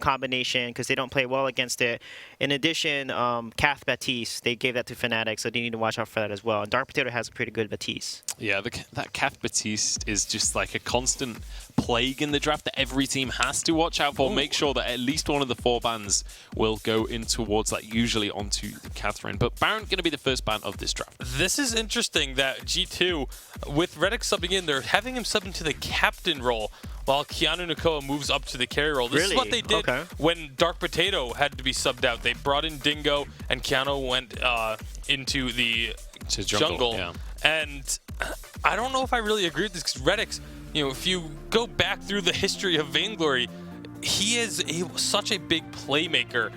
combination because they don't play well against it. In addition, Cath Baptiste, they gave that to Fnatic, so they need to watch out for that as well. And Dark Potato has a pretty good Baptiste. Yeah, that Cath Baptiste is just like a constant plague in the draft that every team has to watch out for. Make sure that at least one of the 4 bans will go in towards that, usually onto Catherine. But Baron going to be the first ban of this draft. This is interesting that G2, with Redick subbing in, they're having him sub into the captain role while Keanu Nakoa moves up to the carry role. This is what they did when Dark Potato had to be subbed out. They brought in Dingo and Keanu went into the jungle. Yeah. And I don't know if I really agree with this because Redick's, if you go back through the history of Vainglory, he was such a big playmaker,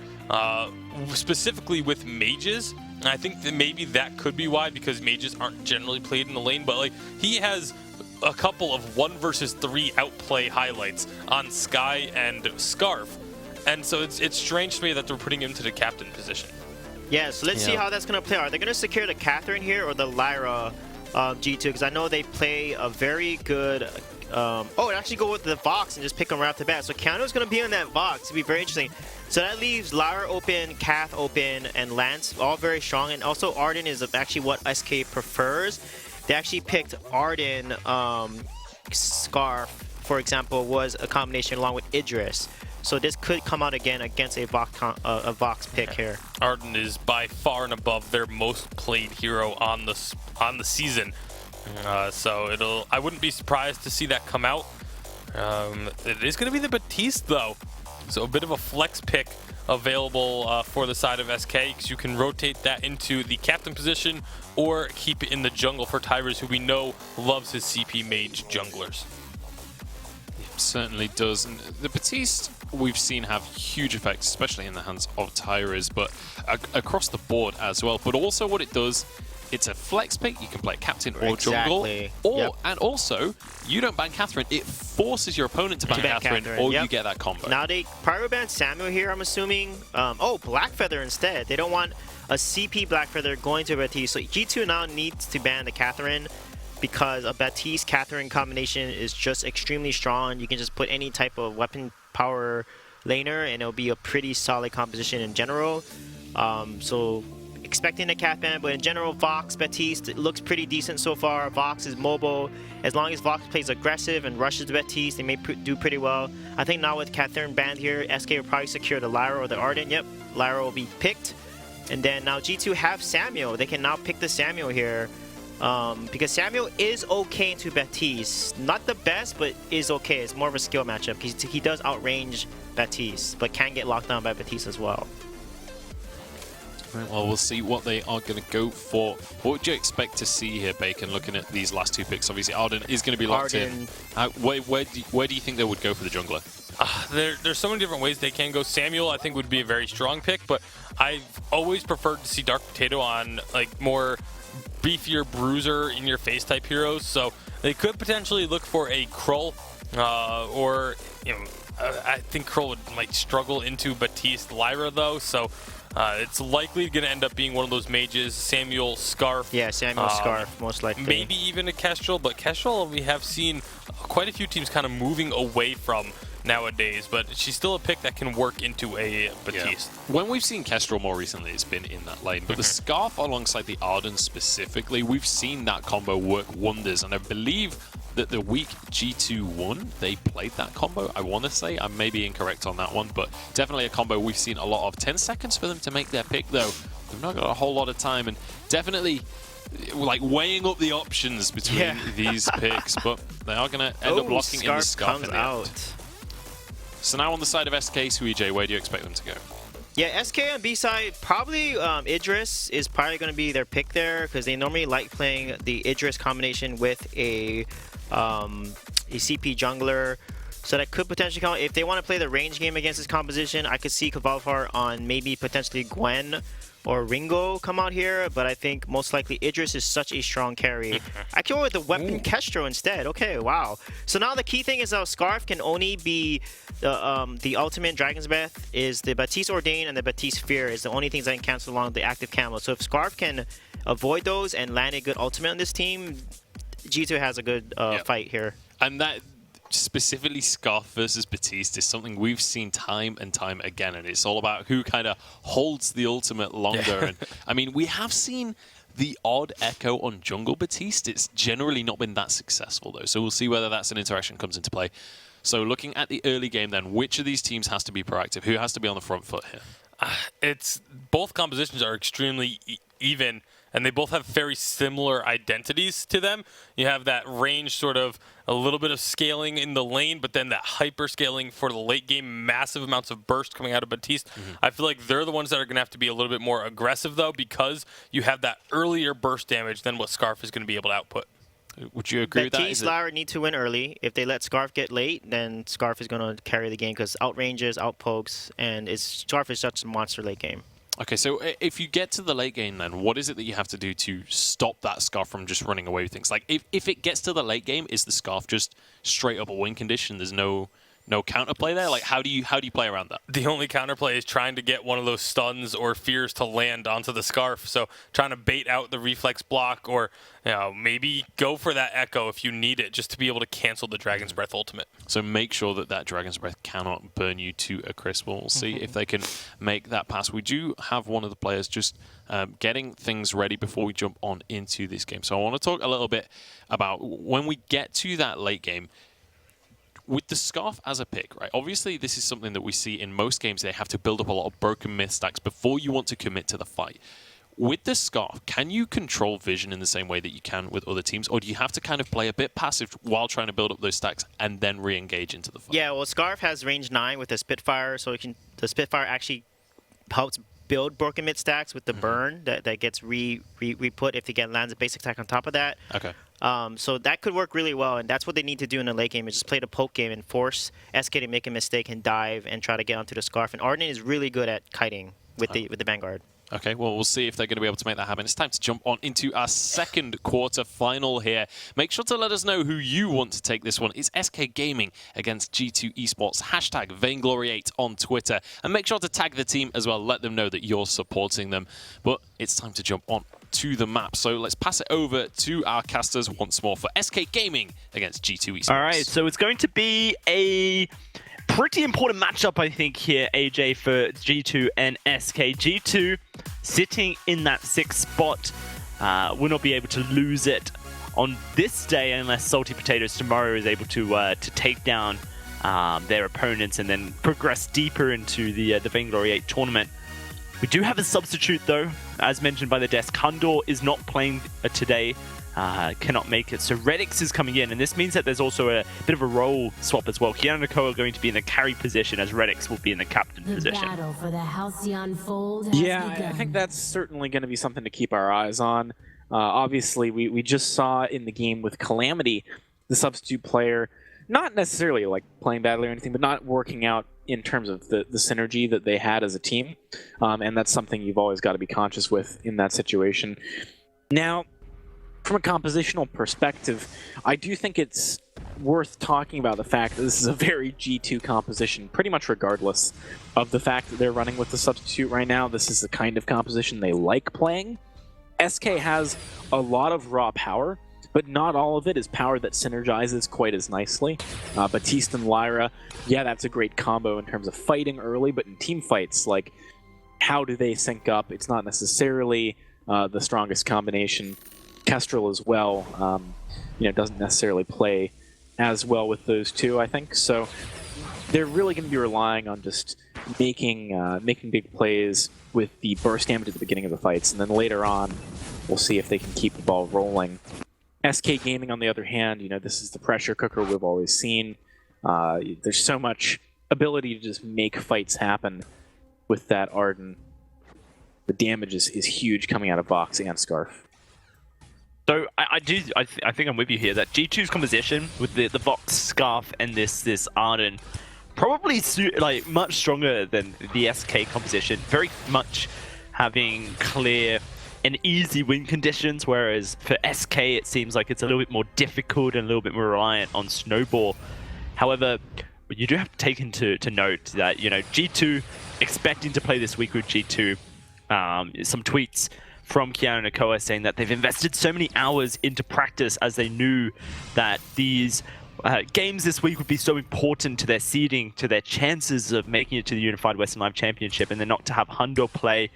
specifically with mages. And I think that maybe that could be why, because mages aren't generally played in the lane, but like he has a couple of 1 versus 3 outplay highlights on Sky and Scarf. And so it's strange to me that they're putting him to the captain position. Yeah, so let's see how that's going to play. Are they going to secure the Catherine here or the Lyra G2? Because I know they play a very good... actually go with the Vox and just pick them right off the bat. So Keanu's going to be on that Vox. It'll be very interesting. So that leaves Lyra open, Cath open, and Lance all very strong. And also Arden is actually what SK prefers. They actually picked Arden. Scarf, for example, was a combination along with Idris. So this could come out again against a Vox pick here. Arden is by far and above their most played hero on the season. So I wouldn't be surprised to see that come out. It is going to be the Baptiste though. So a bit of a flex pick available for the side of SK, because you can rotate that into the captain position or keep it in the jungle for Tyrus, who we know loves his CP mage junglers. Certainly does. And the Baptiste we've seen have huge effects, especially in the hands of Tyrus, but across the board as well. But also what it does, it's a flex pick. You can play captain or jungle. And also, you don't ban Catherine. It forces your opponent to ban Catherine, or you get that combo. Now they pyro ban Samuel here, I'm assuming. Blackfeather instead. They don't want a CP Blackfeather going to Baptiste. So G2 now needs to ban the Catherine, because a Baptiste-Catherine combination is just extremely strong. You can just put any type of weapon power laner, and it'll be a pretty solid composition in general. So expecting a Cath ban, but in general, Vox, Baptiste, it looks pretty decent so far. Vox is mobile. As long as Vox plays aggressive and rushes the Baptiste, they may do pretty well. I think now with Catherine banned here, SK will probably secure the Lyra or the Arden. Yep, Lyra will be picked. And then now G2 have Samuel. They can now pick the Samuel here. Because Samuel is okay into Baptiste. Not the best, but is okay. It's more of a skill matchup. He does outrange Baptiste, but can get locked down by Baptiste as well. Well, we'll see what they are going to go for. What would you expect to see here, Bacon, looking at these last 2 picks? Obviously, Arden is going to be locked in. Where do you think they would go for the jungler? There's so many different ways they can go. Samuel, I think, would be a very strong pick, but I've always preferred to see Dark Potato on like more beefier bruiser in your face type heroes. So they could potentially look for a Krull, or I think Krull might struggle into Baptiste Lyra though. So it's likely going to end up being one of those mages, Samuel, Scarf. Yeah, Samuel, Scarf, most likely. Maybe even a Kestrel, but Kestrel we have seen quite a few teams kind of moving away from nowadays, but she's still a pick that can work into a Baptiste. Yeah. When we've seen Kestrel more recently, it's been in that lane, but the Scarf alongside the Arden specifically, we've seen that combo work wonders, and I believe that the week G2 won, they played that combo, I want to say. I may be incorrect on that one, but definitely a combo we've seen a lot of. 10 seconds for them to make their pick, though. They've not got a whole lot of time, and definitely like weighing up the options between these picks, but they are going to end up locking in the Scarf in the end. So now on the side of SK, Suijay, where do you expect them to go? Yeah, SK on B side, probably Idris is probably going to be their pick there, because they normally like playing the Idris combination with a CP jungler. So that could potentially come. If they want to play the range game against this composition, I could see Kvalfar on maybe potentially Gwen or Ringo come out here, but I think most likely Idris is such a strong carry. I can go with the weapon Kestrel instead. Okay, wow. So now the key thing is Scarf can only be the ultimate Dragon's Breath is the Baptiste Ordain and the Baptiste Fear is the only things that can cancel along the active camo. So if Scarf can avoid those and land a good ultimate on this team, G2 has a good fight here. And that specifically Scarf versus Batiste is something we've seen time and time again, and it's all about who kind of holds the ultimate longer. And I mean, we have seen the odd echo on Jungle Batiste. It's generally not been that successful, though, so we'll see whether that's an interaction comes into play. So looking at the early game then, which of these teams has to be proactive? Who has to be on the front foot here? It's both compositions are extremely even, and they both have very similar identities to them. You have that range, sort of a little bit of scaling in the lane, but then that hyper scaling for the late game, massive amounts of burst coming out of Batiste. I feel like they're the ones that are going to have to be a little bit more aggressive, though, because you have that earlier burst damage than what Scarf is going to be able to output. Would you agree with that? Batiste, Lyra need to win early. If they let Scarf get late, then Scarf is going to carry the game because outranges, outpokes, and Scarf is such a monster late game. Okay, so if you get to the late game, then what is it that you have to do to stop that Scarf from just running away with things? Like, if it gets to the late game, is the Scarf just straight up a win condition? There's no counterplay there? Like, how do you play around that? The only counterplay is trying to get one of those stuns or fears to land onto the Scarf. So trying to bait out the reflex block, or maybe go for that echo if you need it, just to be able to cancel the Dragon's Breath ultimate. So make sure that Dragon's Breath cannot burn you to a crisp. We'll see if they can make that pass. We do have one of the players just getting things ready before we jump on into this game. So I want to talk a little bit about when we get to that late game, with the Scarf as a pick, right? Obviously, this is something that we see in most games. They have to build up a lot of broken myth stacks before you want to commit to the fight. With the Scarf, can you control vision in the same way that you can with other teams, or do you have to kind of play a bit passive while trying to build up those stacks and then re-engage into the fight? Yeah, well, Scarf has range 9 with the Spitfire, so the Spitfire actually helps build broken mid stacks with the burn that gets re-put if they lands a basic attack on top of that. Okay. So that could work really well, and that's what they need to do in the late game, is just play the poke game and force SK to make a mistake and dive and try to get onto the Scarf. And Arden is really good at kiting with the Vanguard. Okay, well, we'll see if they're going to be able to make that happen. It's time to jump on into our second quarter final here. Make sure to let us know who you want to take this one. It's SK Gaming against G2 Esports. Hashtag Vainglory8 on Twitter. And make sure to tag the team as well. Let them know that you're supporting them. But it's time to jump on to the map. So let's pass it over to our casters once more for SK Gaming against G2 Esports. All right, so it's going to be a pretty important matchup, I think, here, AJ, for G2 and SK. G2 sitting in that 6th spot will not be able to lose it on this day unless Salty Potatoes tomorrow is able to take down their opponents and then progress deeper into the Vainglory 8 tournament. We do have a substitute, though. As mentioned by the desk, Kundor is not playing today. Cannot make it. So Redix is coming in, and this means that there's also a bit of a role swap as well. Kiana and Nakoa are going to be in the carry position, as Redix will be in the captain position. Battle for the Halcyon Fold has Yeah, begun. I think that's certainly going to be something to keep our eyes on. Obviously, we just saw in the game with Calamity, the substitute player, not necessarily like playing badly or anything, but not working out in terms of the synergy that they had as a team. And that's something you've always got to be conscious with in that situation. Now, from a compositional perspective, I do think it's worth talking about the fact that this is a very G2 composition, pretty much regardless of the fact that they're running with the substitute right now. This is the kind of composition they like playing. SK has a lot of raw power, but not all of it is power that synergizes quite as nicely. Batiste and Lyra, yeah, that's a great combo in terms of fighting early, but in team fights, like, how do they sync up? It's not necessarily the strongest combination. Kestrel as well, doesn't necessarily play as well with those two, I think. So they're really going to be relying on just making big plays with the burst damage at the beginning of the fights, and then later on, we'll see if they can keep the ball rolling. SK Gaming, on the other hand, this is the pressure cooker we've always seen. There's so much ability to just make fights happen with that Arden. The damage is huge coming out of Vox and Scarf. So I think I'm with you here, that G2's composition with the Vox, Scarf, and this Arden probably much stronger than the SK composition. Very much having clear and easy win conditions, whereas for SK it seems like it's a little bit more difficult and a little bit more reliant on Snowball. However, you do have to take into note that G2 expecting to play this week with G2. Some tweets from Kiana and Nakoa saying that they've invested so many hours into practice as they knew that these games this week would be so important to their seeding, to their chances of making it to the Unified Western Live Championship, and then not to have Hundo play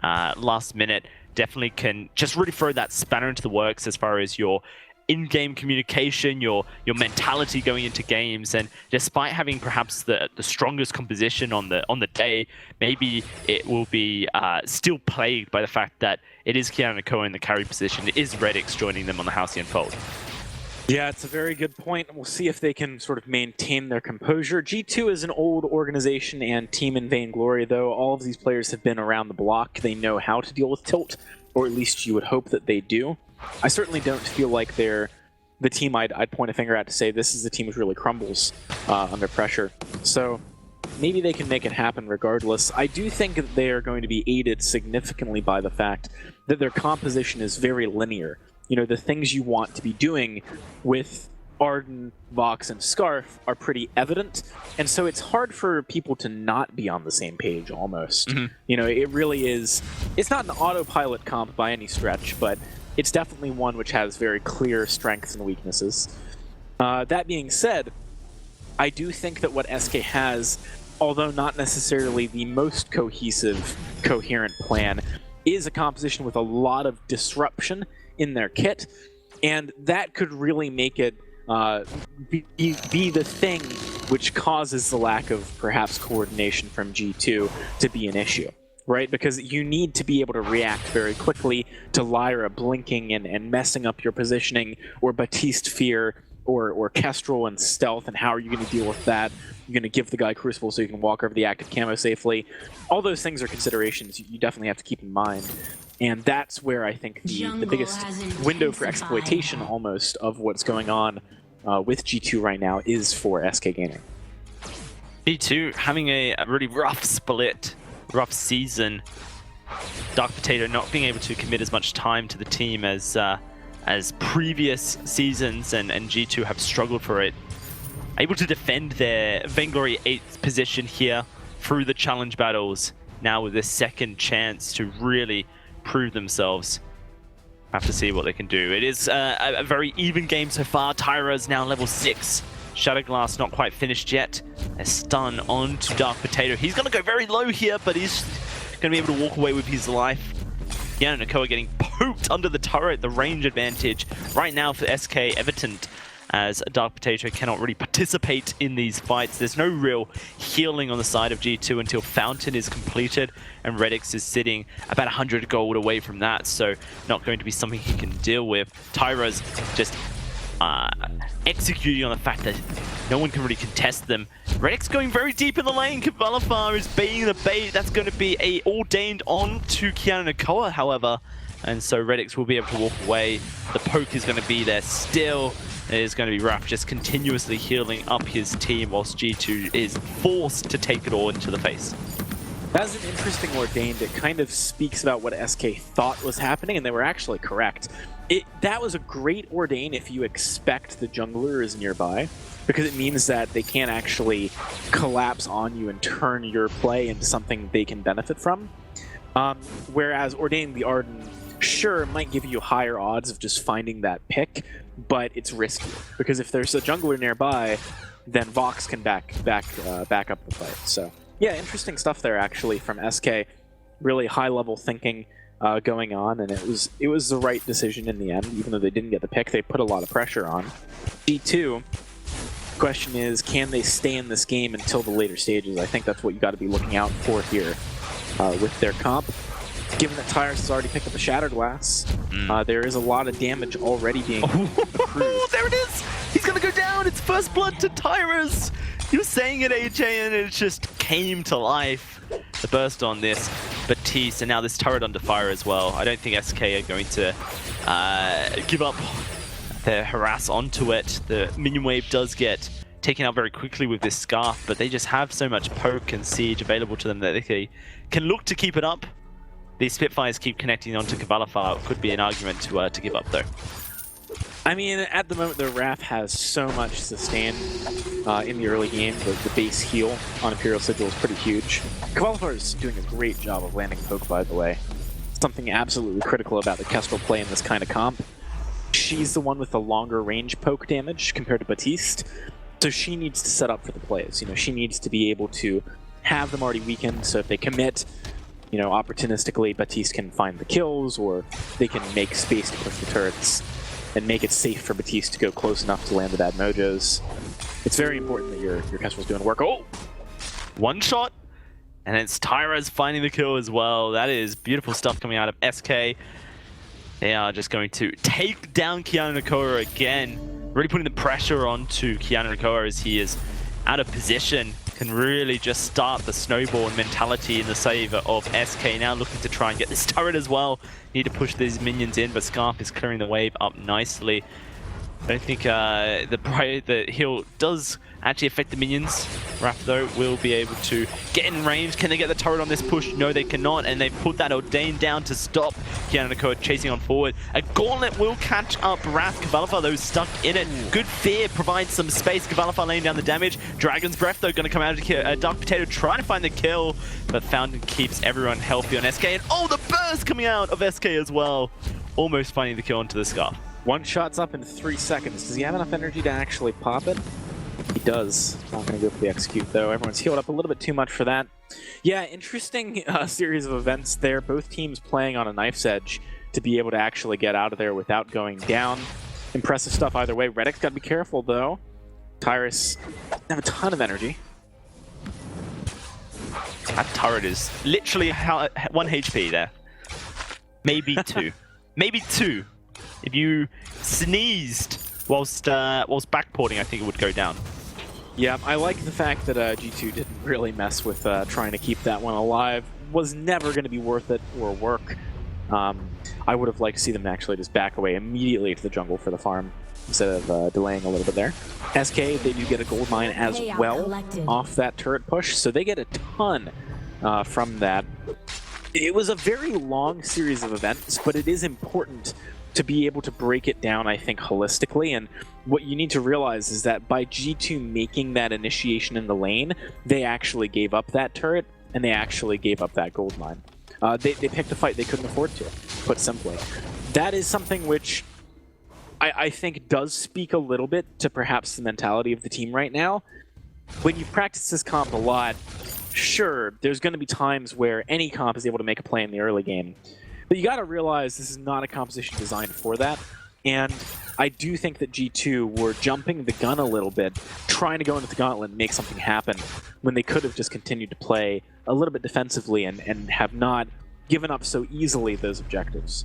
last minute definitely can just really throw that spanner into the works as far as your in-game communication, your mentality going into games. And despite having perhaps the strongest composition on the day, maybe it will be still plagued by the fact that it is Kianakoa in the carry position. It is Redix joining them on the Halcyon Fold. Yeah, it's a very good point. We'll see if they can sort of maintain their composure. G2 is an old organization and team in Vainglory, though. All of these players have been around the block. They know how to deal with tilt, or at least you would hope that they do. I certainly don't feel like they're the team I'd point a finger at to say this is the team which really crumbles under pressure. So maybe they can make it happen regardless. I do think that they are going to be aided significantly by the fact that their composition is very linear. You know, the things you want to be doing with Arden, Vox, and Scarf are pretty evident, and so it's hard for people to not be on the same page, almost. Mm-hmm. You know, it really is... It's not an autopilot comp by any stretch, but it's definitely one which has very clear strengths and weaknesses. That being said, I do think that what SK has, although not necessarily the most cohesive, coherent plan, is a composition with a lot of disruption in their kit, and that could really make it be the thing which causes the lack of perhaps coordination from G2 to be an issue, right? Because you need to be able to react very quickly to Lyra blinking and messing up your positioning, or Baptiste Fear, or Kestrel and Stealth, and how are you going to deal with that? You're going to give the guy Crucible so you can walk over the active camo safely. All those things are considerations you definitely have to keep in mind. And that's where I think the biggest window for exploitation almost of what's going on with G2 right now is for SK Gaming. G2 having a really rough split, rough season. Dark Potato not being able to commit as much time to the team as previous seasons, and G2 have struggled for it. Able to defend their Vainglory 8th position here through the challenge battles, now with a second chance to really prove themselves. Have to see what they can do. It is a very even game so far. Tyra is now level 6. Shadowglass not quite finished yet. A stun onto Dark Potato. He's going to go very low here, but he's going to be able to walk away with his life. Yeah, Nakoa getting poked under the turret. The range advantage right now for SK Everton, as Dark Potato cannot really participate in these fights. There's no real healing on the side of G2 until Fountain is completed, and Redix is sitting about 100 gold away from that, so not going to be something he can deal with. Tyra's just executing on the fact that no one can really contest them. Redix going very deep in the lane. Kavalafar is baiting the bait. That's going to be a ordained on to Kiana Nakoa, however, and so Redix will be able to walk away. The poke is going to be there still. It is going to be rough, just continuously healing up his team whilst G2 is forced to take it all into the face. That's an interesting ordained. It kind of speaks about what SK thought was happening, and they were actually correct. That was a great ordain if you expect the jungler is nearby, because it means that they can't actually collapse on you and turn your play into something they can benefit from. Whereas ordaining the Arden, sure, might give you higher odds of just finding that pick, but it's risky, because if there's a jungler nearby, then Vox can back up the fight. So yeah, interesting stuff there actually from SK. Really high-level thinking going on, and it was the right decision in the end. Even though they didn't get the pick, they put a lot of pressure on. G2, question is, can they stay in this game until the later stages? I think that's what you got to be looking out for here with their comp. Given that Tyrus has already picked up a Shattered Glass, there is a lot of damage already being accrued. There it is! He's gonna go down! It's first blood to Tyrus! You were saying it, AJ, and it just came to life. The burst on this Baptiste, and now this turret under fire as well. I don't think SK are going to give up their harass onto it. The minion wave does get taken out very quickly with this Scarf, but they just have so much poke and siege available to them that they can look to keep it up. These Spitfires keep connecting onto Kavalafar. Could be an argument to give up, though. I mean, at the moment, the Wrath has so much sustain in the early game. The base heal on Imperial Sigil is pretty huge. Kavalafar is doing a great job of landing poke, by the way. Something absolutely critical about the Kestrel play in this kind of comp. She's the one with the longer range poke damage compared to Baptiste, so she needs to set up for the plays. You know, she needs to be able to have them already weakened, so if they commit, you know, opportunistically, Baptiste can find the kills, or they can make space to push the turrets and make it safe for Baptiste to go close enough to land the bad mojos. It's very important that your Kestrel's doing work. Oh! One shot, and it's Tyra's finding the kill as well. That is beautiful stuff coming out of SK. They are just going to take down Keanu Nakoa again. Really putting the pressure onto Keanu Nakoa as he is out of position. Can really just start the snowball mentality in the favor of SK. Now looking to try and get this turret as well. Need to push these minions in, but Scarf is clearing the wave up nicely. I don't think the heal does actually affect the minions. Raph, though, will be able to get in range. Can they get the turret on this push? No, they cannot, and they put that Ordain down to stop Keanu Nakoa chasing on forward. A Gauntlet will catch up Raph. Cavalifar, though, stuck in it. Good Fear provides some space. Cavalifar laying down the damage. Dragon's Breath, though, going to come out of Dark Potato trying to find the kill, but Fountain keeps everyone healthy on SK. And oh, the burst coming out of SK as well. Almost finding the kill onto the Scarf. One shot's up in 3 seconds. Does he have enough energy to actually pop it? He does. Not going to go for the execute, though. Everyone's healed up a little bit too much for that. Yeah, interesting series of events there. Both teams playing on a knife's edge to be able to actually get out of there without going down. Impressive stuff either way. Reddick's got to be careful, though. Tyrus doesn't have a ton of energy. That turret is literally 1 HP there. Maybe 2. Maybe 2. If you sneezed whilst backporting, I think it would go down. Yeah, I like the fact that G2 didn't really mess with trying to keep that one alive. Was never going to be worth it or work. I would have liked to see them actually just back away immediately to the jungle for the farm instead of delaying a little bit there. SK, they do get a gold mine as well off that turret push, so they get a ton from that. It was a very long series of events, but it is important to be able to break it down, I think, holistically. And what you need to realize is that by G2 making that initiation in the lane, they actually gave up that turret, and they actually gave up that gold mine. They picked a fight they couldn't afford to, put simply. That is something which I think does speak a little bit to perhaps the mentality of the team right now. When you practice this comp a lot, sure, there's going to be times where any comp is able to make a play in the early game. But you got to realize this is not a composition designed for that. And I do think that G2 were jumping the gun a little bit, trying to go into the gauntlet and make something happen, when they could have just continued to play a little bit defensively and have not given up so easily those objectives.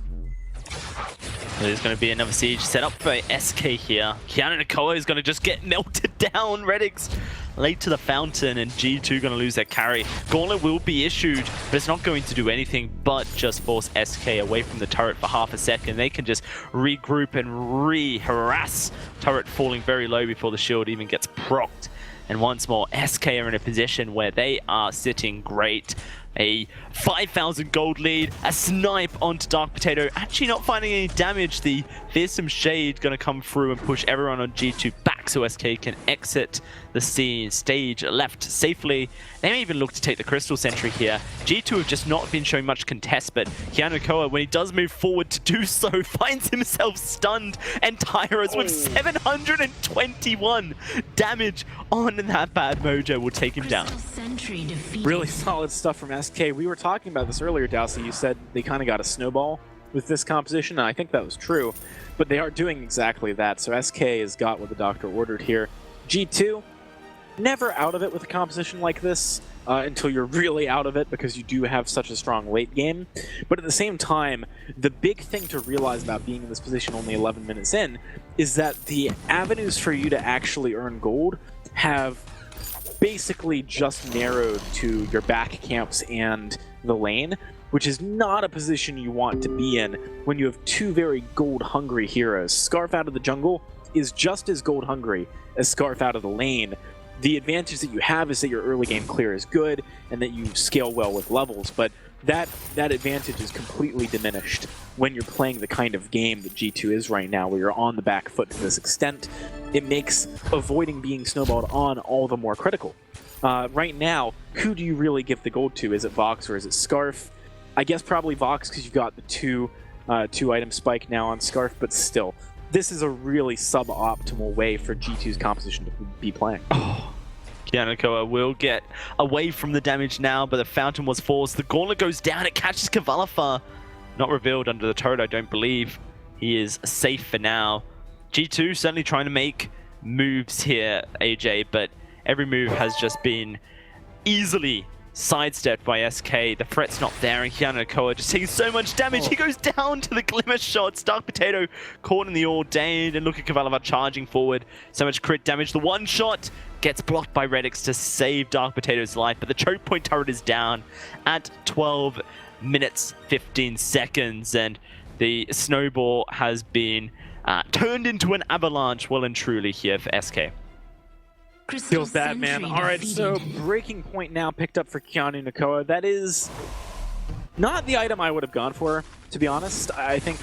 There's going to be another siege set up for SK here. Keanu Nakoa is going to just get melted down. Reddick's late to the fountain, and G2 going to lose their carry. Gauntlet will be issued, but it's not going to do anything but just force SK away from the turret for half a second. They can just regroup and re-harass. Turret falling very low before the shield even gets procced. And once more, SK are in a position where they are sitting great. A 5,000 gold lead, a snipe onto Dark Potato, actually not finding any damage. The Fearsome Shade going to come through and push everyone on G2 back so SK can exit the stage left safely. They may even look to take the Crystal Sentry here. G2 have just not been showing much contest, but Keanu Nakoa, when he does move forward to do so, finds himself stunned, and Tyra's with 721 damage on that bad mojo will take him down. Really solid stuff from SK. We were talking about this earlier, Dowsey. You said they kind of got a snowball with this composition, and I think that was true. But they are doing exactly that. So SK has got what the doctor ordered here. G2, never out of it with a composition like this until you're really out of it, because you do have such a strong late game. But at the same time, the big thing to realize about being in this position only 11 minutes in is that the avenues for you to actually earn gold have basically just narrowed to your back camps and the lane, which is not a position you want to be in when you have two very gold-hungry heroes. Scarf out of the jungle is just as gold-hungry as Scarf out of the lane. The advantage that you have is that your early game clear is good and that you scale well with levels, but that advantage is completely diminished when you're playing the kind of game that G2 is right now, where you're on the back foot to this extent. It makes avoiding being snowballed on all the more critical. Right now, who do you really give the gold to? Is it Vox or is it Scarf? I guess probably Vox, because you've got the two item spike now on Scarf, but still, this is a really suboptimal way for G2's composition to be playing. Kianakoa will get away from the damage now, but the fountain was forced. The gauntlet goes down. It catches Kavalafa. Not revealed under the turret, I don't believe. He is safe for now. G2 certainly trying to make moves here, AJ, but every move has just been easily sidestepped by SK. The threat's not there, and Kianakoa just taking so much damage. He goes down to the glimmer shots. Dark Potato caught in the ordained, and look at Kavalava charging forward. So much crit damage. The one shot gets blocked by Redix to save Dark Potato's life, but the choke point turret is down at 12 minutes 15 seconds, and the snowball has been turned into an avalanche well and truly here for SK. Feels bad, man. All right, so breaking point now picked up for Keanu Nakoa. That is not the item I would have gone for, to be honest. I think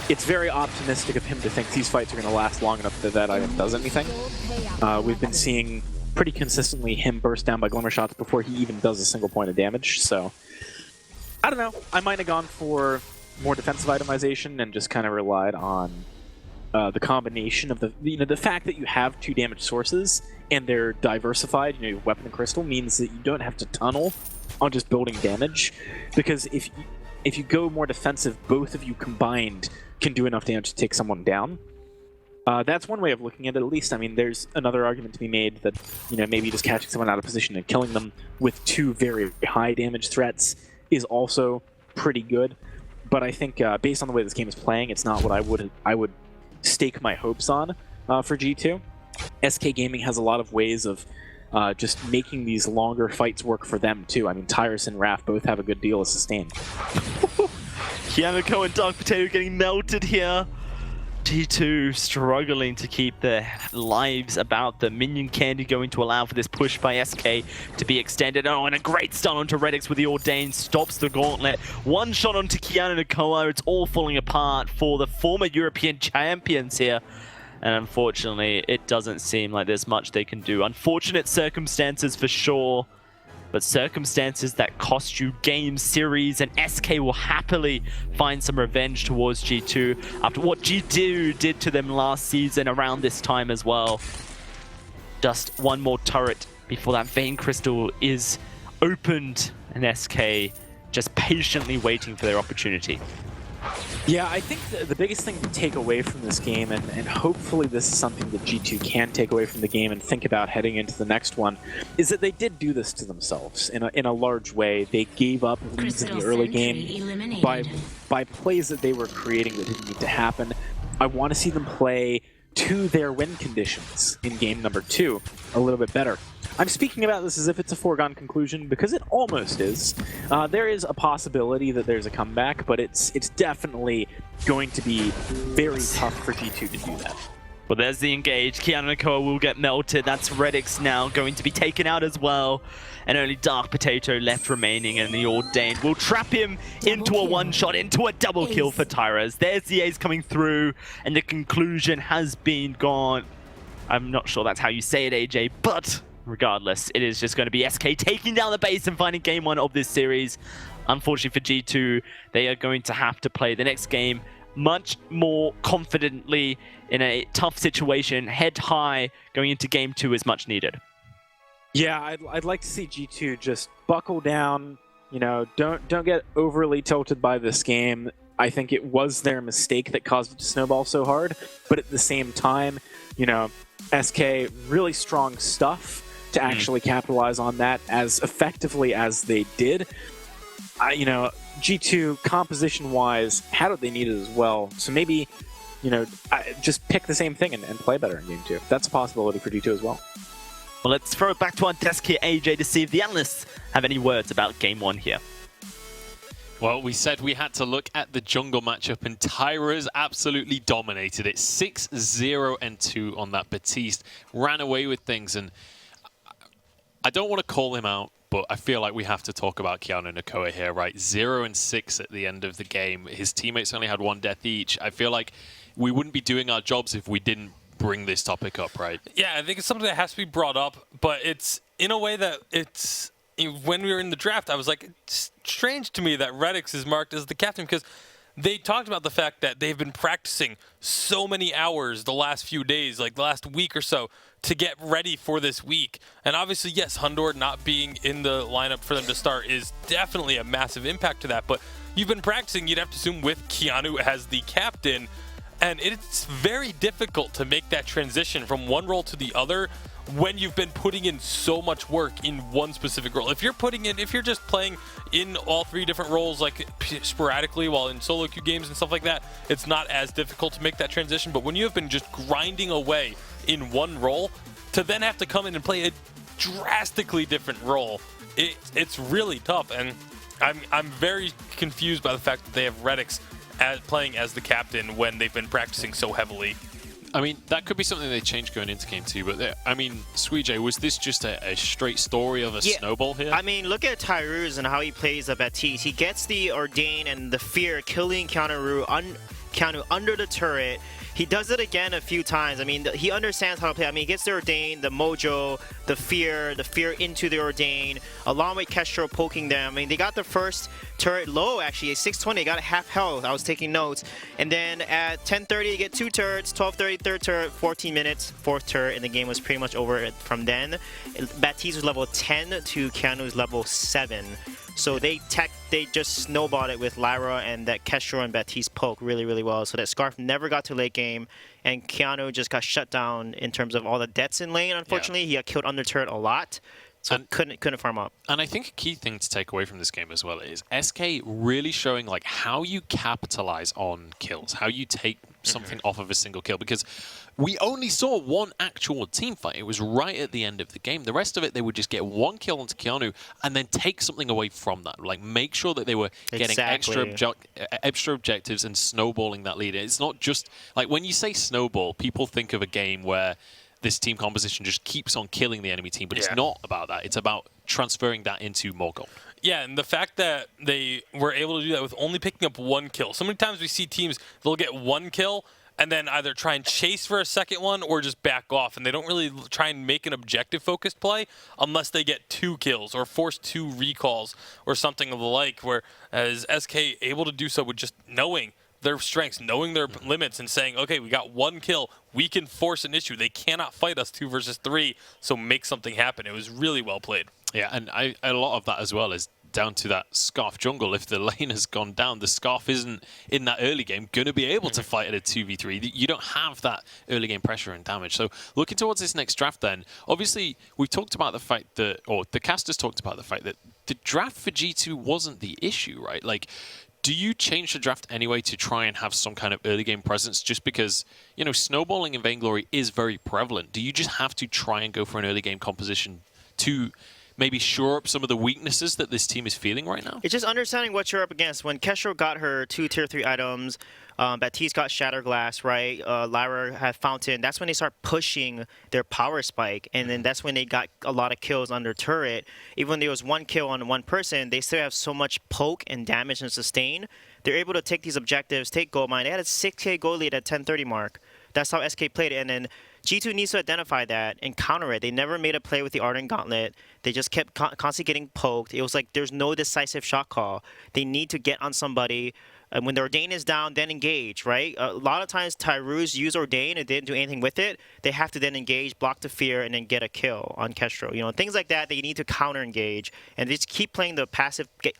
it's very optimistic of him to think these fights are going to last long enough that that item does anything. We've been seeing pretty consistently him burst down by glimmer shots before he even does a single point of damage, so I don't know. I might have gone for more defensive itemization and just kind of relied on the combination of the fact that you have 2 damage sources and they're diversified. You know, weapon and crystal means that you don't have to tunnel on just building damage, because if you go more defensive, both of you combined can do enough damage to take someone down. That's one way of looking at it, at least. I mean, there's another argument to be made that, you know, maybe just catching someone out of position and killing them with 2 very high damage threats is also pretty good. But I think based on the way this game is playing, it's not what I would stake my hopes on for G2. SK Gaming has a lot of ways of just making these longer fights work for them too. I mean, Tyrus and Raph both have a good deal of sustain. Kiamiko and Dark Potato getting melted here. G2 struggling to keep their lives about. The minion candy going to allow for this push by SK to be extended. Oh, and a great stun onto Redix with the Ordained. Stops the gauntlet. One shot onto Kiana Nakoa. It's all falling apart for the former European champions here. And unfortunately, it doesn't seem like there's much they can do. Unfortunate circumstances for sure, but circumstances that cost you game series, and SK will happily find some revenge towards G2 after what G2 did to them last season around this time as well. Just one more turret before that Vein Crystal is opened, and SK just patiently waiting for their opportunity. Yeah, I think the biggest thing to take away from this game, and hopefully this is something that G2 can take away from the game and think about heading into the next one, is that they did do this to themselves in a large way. They gave up leads in the early game by plays that they were creating that didn't need to happen. I want to see them play to their win conditions in game number 2 a little bit better. I'm speaking about this as if it's a foregone conclusion, because it almost is. There is a possibility that there's a comeback, but it's definitely going to be very tough for G2 to do that. Well, there's the engage. Kiana Nakoa will get melted. That's Redix now going to be taken out as well. And only Dark Potato left remaining, and the Ordained will trap him into a one-shot, into a double kill for Tyrus. There's the ace coming through, and the conclusion has been gone. I'm not sure that's how you say it, AJ, but regardless, it is just going to be SK taking down the base and finding game 1 of this series. Unfortunately for G2, they are going to have to play the next game much more confidently in a tough situation. Head high going into game 2 is much needed. Yeah, I'd like to see G2 just buckle down. You know, don't get overly tilted by this game. I think it was their mistake that caused it to snowball so hard, but at the same time, you know, SK really strong stuff to actually capitalize on that as effectively as they did. You know, G2 composition-wise had what they needed as well, so maybe, you know, just pick the same thing and play better in game 2. That's a possibility for G2 as well. Well, let's throw it back to our desk here, AJ, to see if the analysts have any words about game 1 here. Well, we said we had to look at the jungle matchup, and Tyra's absolutely dominated it. 6-0-2 on that. Batiste ran away with things, and I don't want to call him out, but I feel like we have to talk about Keanu Nakoa here, right? 0-6 at the end of the game. His teammates only had 1 death each. I feel like we wouldn't be doing our jobs if we didn't bring this topic up, right? Yeah, I think it's something that has to be brought up, but it's in a way that it's... When we were in the draft, I was like, it's strange to me that Redix is marked as the captain, because they talked about the fact that they've been practicing so many hours the last few days, like the last week or so, to get ready for this week. And obviously, yes, Hundor not being in the lineup for them to start is definitely a massive impact to that. But you've been practicing, you'd have to assume, with Keanu as the captain. And it's very difficult to make that transition from one role to the other when you've been putting in so much work in one specific role. If you're just playing in all 3 different roles, like sporadically while in solo queue games and stuff like that, it's not as difficult to make that transition. But when you have been just grinding away in one role, to then have to come in and play a drastically different role, it's really tough. And I'm very confused by the fact that they have Redix playing as the captain when they've been practicing so heavily. I mean, that could be something they changed going into Game 2, but I mean, Squeejay, was this just a straight story of a snowball here? I mean, look at Tyrus and how he plays the Baptiste. He gets the Ordain and the Fear, killing Keanu under the turret. He does it again a few times. I mean, he understands how to play. I mean, he gets the Ordain, the Mojo, the Fear into the Ordain, along with Kestrel poking them. I mean, they got the first turret low, actually, at 620. They got a half health. I was taking notes. And then at 10:30, you get 2 turrets, 12:30, 3rd turret, 14 minutes, 4th turret, and the game was pretty much over from then. Baptiste was level 10 to Keanu's level 7. So they just snowballed it with Lyra and that Kestrel and Baptiste poke really, really well. So that Scarf never got to late game, and Keanu just got shut down in terms of all the deaths in lane, unfortunately. Yeah. He got killed under turret a lot. So couldn't farm up. And I think a key thing to take away from this game as well is SK really showing like how you capitalize on kills, how you take something off of a single kill, because we only saw one actual team fight. It was right at the end of the game. The rest of it, they would just get 1 kill onto Keanu and then take something away from that. Like make sure that they were getting extra objectives and snowballing that lead. It's not just like when you say snowball, people think of a game where this team composition just keeps on killing the enemy team, but it's not about that. It's about transferring that into more goal. Yeah, and the fact that they were able to do that with only picking up 1 kill. So many times we see teams, they'll get 1 kill and then either try and chase for a second one or just back off, and they don't really try and make an objective-focused play unless they get 2 kills or force 2 recalls or something of the like, whereas SK able to do so with just knowing their strengths, knowing their limits, and saying, okay, we got 1 kill, we can force an issue. They cannot fight us 2 versus 3, so make something happen. It was really well played. Yeah, and a lot of that as well is down to that Scarf jungle. If the lane has gone down, the Scarf isn't in that early game going to be able to fight at a 2v3. You don't have that early game pressure and damage. So looking towards this next draft then, obviously we've talked about the fact that, or the casters talked about the fact that the draft for G2 wasn't the issue, right? Like, do you change the draft anyway to try and have some kind of early game presence just because, you know, snowballing in Vainglory is very prevalent? Do you just have to try and go for an early game composition to maybe shore up some of the weaknesses that this team is feeling right now? It's just understanding what you're up against. When Kestrel got her 2 tier 3 items, Baptiste got Shatter Glass, right? Lyra had Fountain. That's when they start pushing their power spike, and then that's when they got a lot of kills under turret. Even when there was 1 kill on 1 person, they still have so much poke and damage and sustain. They're able to take these objectives, take gold mine. They had a 6k gold lead at 10:30 mark. That's how SK played it, and then G2 needs to identify that and counter it. They never made a play with the Ardent Gauntlet. They just kept constantly getting poked. It was like there's no decisive shot call. They need to get on somebody. And when the Ordain is down, then engage, right? A lot of times, Tyrus use Ordain and didn't do anything with it. They have to then engage, block the fear, and then get a kill on Kestrel. You know, things like that, they need to counter-engage. And they just keep playing the passive, get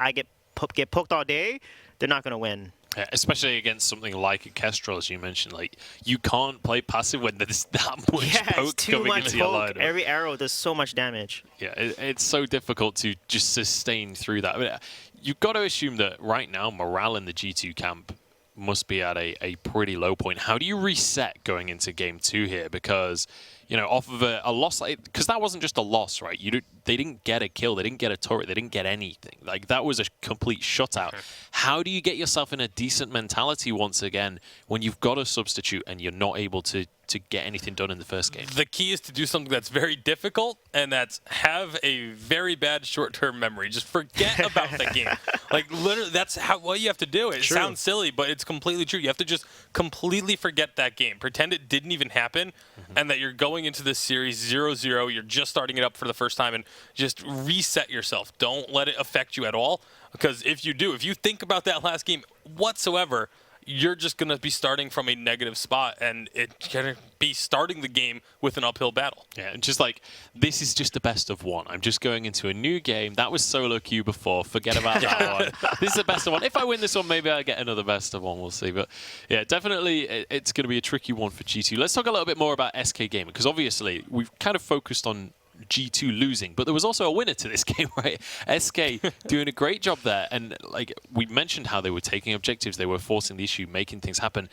poked all day, they're not going to win. Yeah, especially against something like a Kestrel, as you mentioned. Like, you can't play passive when there's that much poke coming into your lineup. Every arrow does so much damage. Yeah, it's so difficult to just sustain through that. But you've got to assume that right now, morale in the G2 camp must be at a pretty low point. How do you reset going into Game 2 here? Because, you know, off of a loss, because that wasn't just a loss, right? They didn't get a kill, they didn't get a turret, they didn't get anything. Like, that was a complete shutout. How do you get yourself in a decent mentality once again when you've got a substitute and you're not able to get anything done in the first game? The key is to do something that's very difficult, and that's have a very bad short-term memory. Just forget about the game. Like, literally, that's what you have to do. It sounds silly, but it's completely true. You have to just completely forget that game. Pretend it didn't even happen, and that you're going into this series 0-0. You're just starting it up for the first time, and just reset yourself. Don't let it affect you at all. Because if you do, if you think about that last game whatsoever, you're just going to be starting from a negative spot, and it's going to be starting the game with an uphill battle. Yeah, and just like, this is just the best of one. I'm just going into a new game. That was solo queue before. Forget about that one. This is the best of one. If I win this one, maybe I get another best of one. We'll see. But yeah, definitely it's going to be a tricky one for G2. Let's talk a little bit more about SK Gaming, because obviously we've kind of focused on G2 losing, but there was also a winner to this game, right? SK doing a great job there, and like we mentioned how they were taking objectives, they were forcing the issue, making things happen.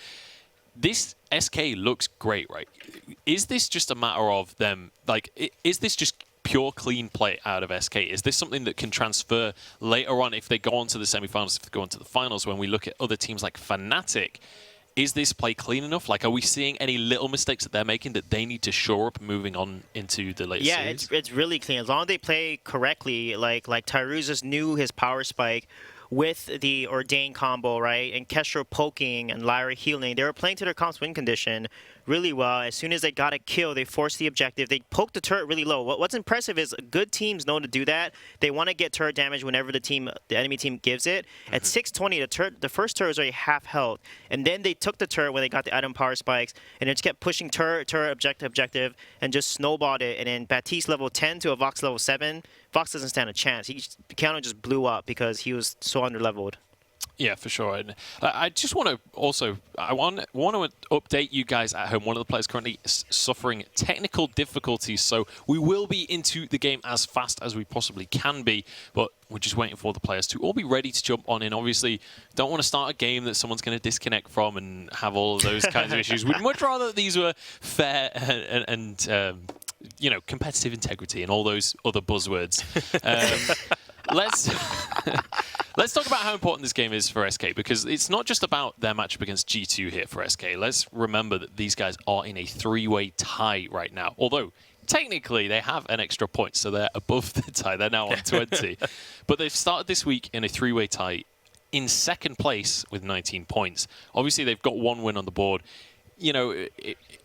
This SK looks great, right? Is this just a matter of them, like, is this just pure clean play out of SK? Is this something that can transfer later on if they go on to the semifinals, if they go on to the finals, when we look at other teams like Fnatic? Is this play clean enough? Like, are we seeing any little mistakes that they're making that they need to shore up moving on into the later series? Yeah, it's really clean. As long as they play correctly, like Tyreus just knew his power spike with the Ordain combo, right? And Kestrel poking and Lyra healing. They were playing to their comp's win condition really well. As soon as they got a kill, they forced the objective. They poked the turret really low. What's impressive is good teams know to do that. They want to get turret damage whenever the enemy team gives it. At 620, the first turret was already half health. And then they took the turret when they got the item power spikes, and they just kept pushing turret, objective, and just snowballed it. And then Baptiste level 10 to a Vox level 7. Vox doesn't stand a chance. Keanu just blew up because he was so underleveled. Yeah, for sure. And I just want to also, I want to update you guys at home. One of the players currently suffering technical difficulties, so we will be into the game as fast as we possibly can be, but we're just waiting for the players to all be ready to jump on in. Obviously, don't want to start a game that someone's going to disconnect from and have all of those kinds of issues. We'd much rather these were fair and you know, competitive integrity and all those other buzzwords. Let's talk about how important this game is for SK, because it's not just about their matchup against G2 here for SK. Let's remember that these guys are in a three-way tie right now, although technically they have an extra point, so they're above the tie. They're now on 20. But they've started this week in a three-way tie in second place with 19 points. Obviously, they've got one win on the board. You know,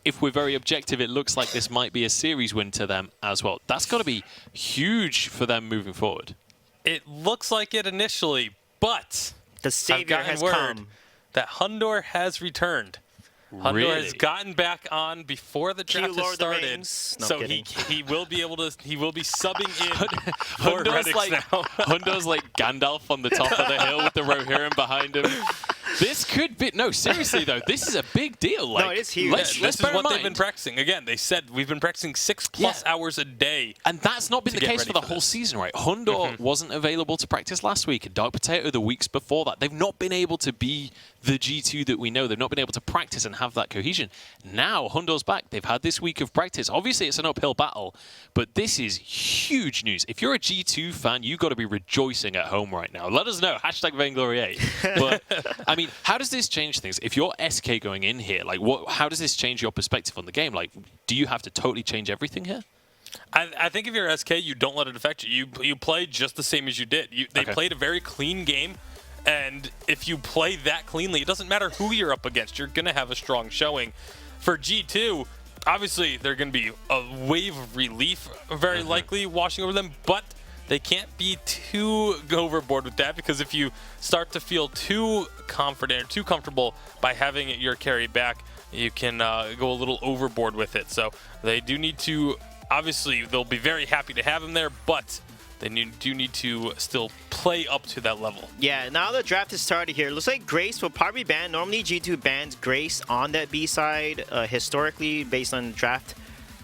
if we're very objective, it looks like this might be a series win to them as well. That's got to be huge for them moving forward. It looks like it initially, but The savior I've gotten has word come. that Hundor has returned. Hundor has gotten back on before the draft Lord has of the started, Rings. No, so kidding. he will be able to subbing in for Hundor's Redix like, now. Hundor's like Gandalf on the top of the hill with the Rohirrim behind him. This could be... No, seriously, though. This is a big deal. Like, No, it is huge. Let's This is bear in what they've mind. been practicing. Again, they said we've been practicing 6+ hours a day. And that's not been to the get case ready for the for whole this. season, right? Hundor wasn't available to practice last week, and Dark Potato the weeks before that. They've not been able to be the G2 that we know. They've not been able to practice and have that cohesion. Now, Hundor's back. They've had this week of practice. Obviously, it's an uphill battle, but this is huge news. If you're a G2 fan, you've got to be rejoicing at home right now. Let us know. #Vainglory8. But, I mean, how does this change things? If you're SK going in here, like, how does this change your perspective on the game? Like, do you have to totally change everything here? I think if you're SK, you don't let it affect you. You play just the same as you did. They played a very clean game, and if you play that cleanly, it doesn't matter who you're up against. You're going to have a strong showing. For G2, obviously, they're going to be a wave of relief, very likely, washing over them, but they can't be too overboard with that, because if you start to feel too confident or too comfortable by having your carry back, you can go a little overboard with it. So they do need to, obviously, they'll be very happy to have him there, but they do need to still play up to that level. Yeah, now the draft has started here. Looks like Grace will probably be banned. Normally, G2 bans Grace on that B side historically based on draft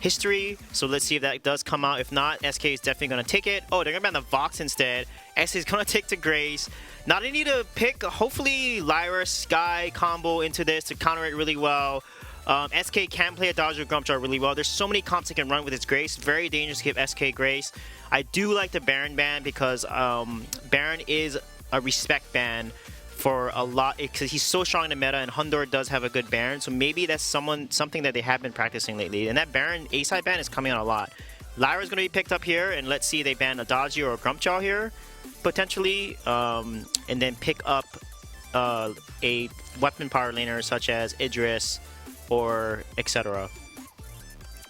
history. So let's see if that does come out. If not, SK is definitely going to take it. Oh, they're going to ban the Vox instead. SK is going to take to Grace. Now they need to pick, hopefully, Lyra Sky combo into this to counter it really well. SK can play a dodge or Grump Jar really well. There's so many comps that can run with its Grace. Very dangerous to give SK Grace. I do like the Baron ban because Baron is a respect ban for a lot, because he's so strong in the meta, and Hundor does have a good Baron, so maybe that's something that they have been practicing lately. And that Baron A-side ban is coming out a lot. Lyra's going to be picked up here, and let's see they ban a Dodgy or a Grumpjaw here, potentially, and then pick up a weapon power laner such as Idris or etc.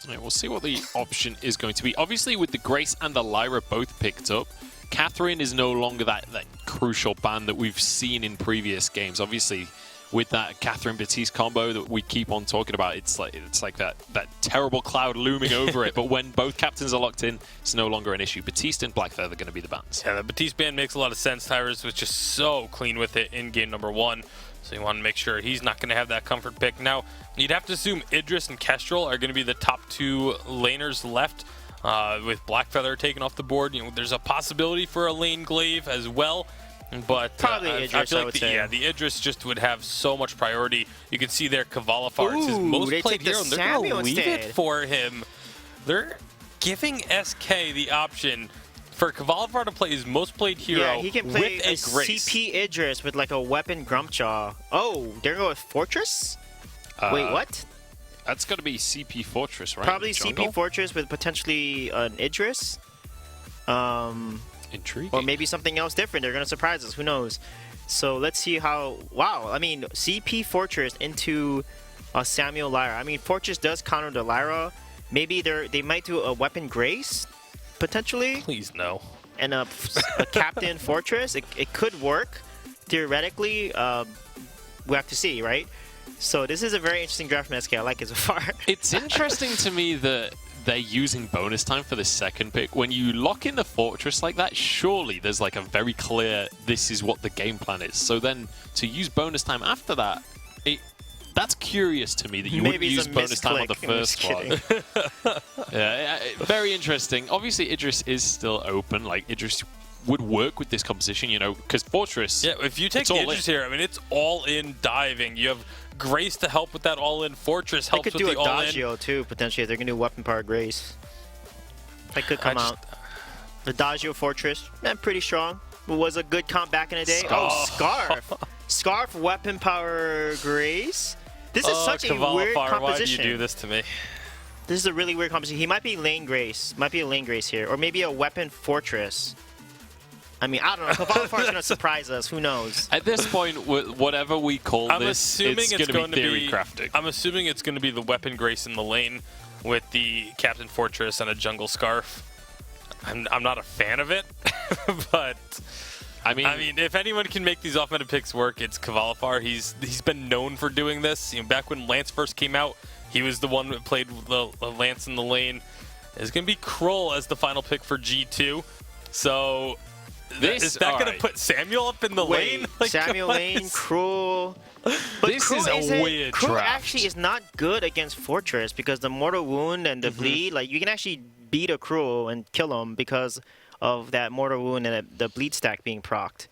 Yeah, we'll see what the option is going to be. Obviously, with the Grace and the Lyra both picked up, Catherine is no longer that crucial ban that we've seen in previous games. Obviously, with that Catherine Batiste combo that we keep on talking about, it's like that terrible cloud looming over it. But when both captains are locked in, it's no longer an issue. Batiste and Blackfeather are going to be the bans. Yeah, the Batiste ban makes a lot of sense. Tyrus was just so clean with it in game number 1. So you want to make sure he's not going to have that comfort pick. Now, you'd have to assume Idris and Kestrel are going to be the top 2 laners left, with Blackfeather taken off the board. There's a possibility for a lane glaive as well. But Probably Idris, I would say. Yeah, the Idris just would have so much priority. You can see there Kavalifar, it's his most played hero, and they're going to leave it for him. They're giving SK the option for Kavalifar to play his most played hero. Yeah, he can play with a Grace. CP Idris with like a weapon Grumpjaw. Oh, they're going with Fortress? Wait, what? That's got to be CP Fortress, right? Probably CP Fortress with potentially an Idris. Intriguing. Or maybe something else different. They're going to surprise us. Who knows? So let's see how... Wow. I mean, CP Fortress into Samuel Lyra. I mean, Fortress does counter the Lyra. Maybe they might do a weapon Grace, potentially. Please, no. And a Captain Fortress. It could work, theoretically. We have to see, right? So this is a very interesting draft from SK. I like it so far. It's interesting to me that they're using bonus time for the second pick. When you lock in the Fortress like that, surely there's like a very clear, this is what the game plan is. So then to use bonus time after that, that's curious to me that you wouldn't use bonus time on the first one. Yeah, very interesting. Obviously, Idris is still open. Like, Idris would work with this composition, because Fortress... Yeah, if you take the Idris here, I mean, it's all-in diving. You have Grace to help with that all-in. Fortress helps with the all-in. They could do a Dagio, too, potentially, if they're going to do weapon power Grace. That could come out. The Dagio Fortress, pretty strong. It was a good comp back in the day. Oh, Scarf. Scarf, weapon power Grace. This is such a weird composition. Why do you do this to me? This is a really weird composition. He might be lane Grace. Might be a lane Grace here. Or maybe a weapon Fortress. I mean, I don't know. Kavalifar is going to surprise us. Who knows? At this point, whatever we call this, it's going to be theory crafting. I'm assuming it's going to be the weapon Grace in the lane with the Captain Fortress and a jungle Scarf. I'm not a fan of it, but... I mean, if anyone can make these off-meta picks work, it's Kavalifar. He's been known for doing this. Back when Lance first came out, he was the one that played the Lance in the lane. It's going to be Krull as the final pick for G2. So... is that going to put Samuel up in the lane? Like, Samuel lane, Krull. But this is a weird Krull draft. actually is not good against Fortress because the Mortal Wound and the Bleed, like you can actually beat a Krull and kill him because of that Mortal Wound and the Bleed stack being procced.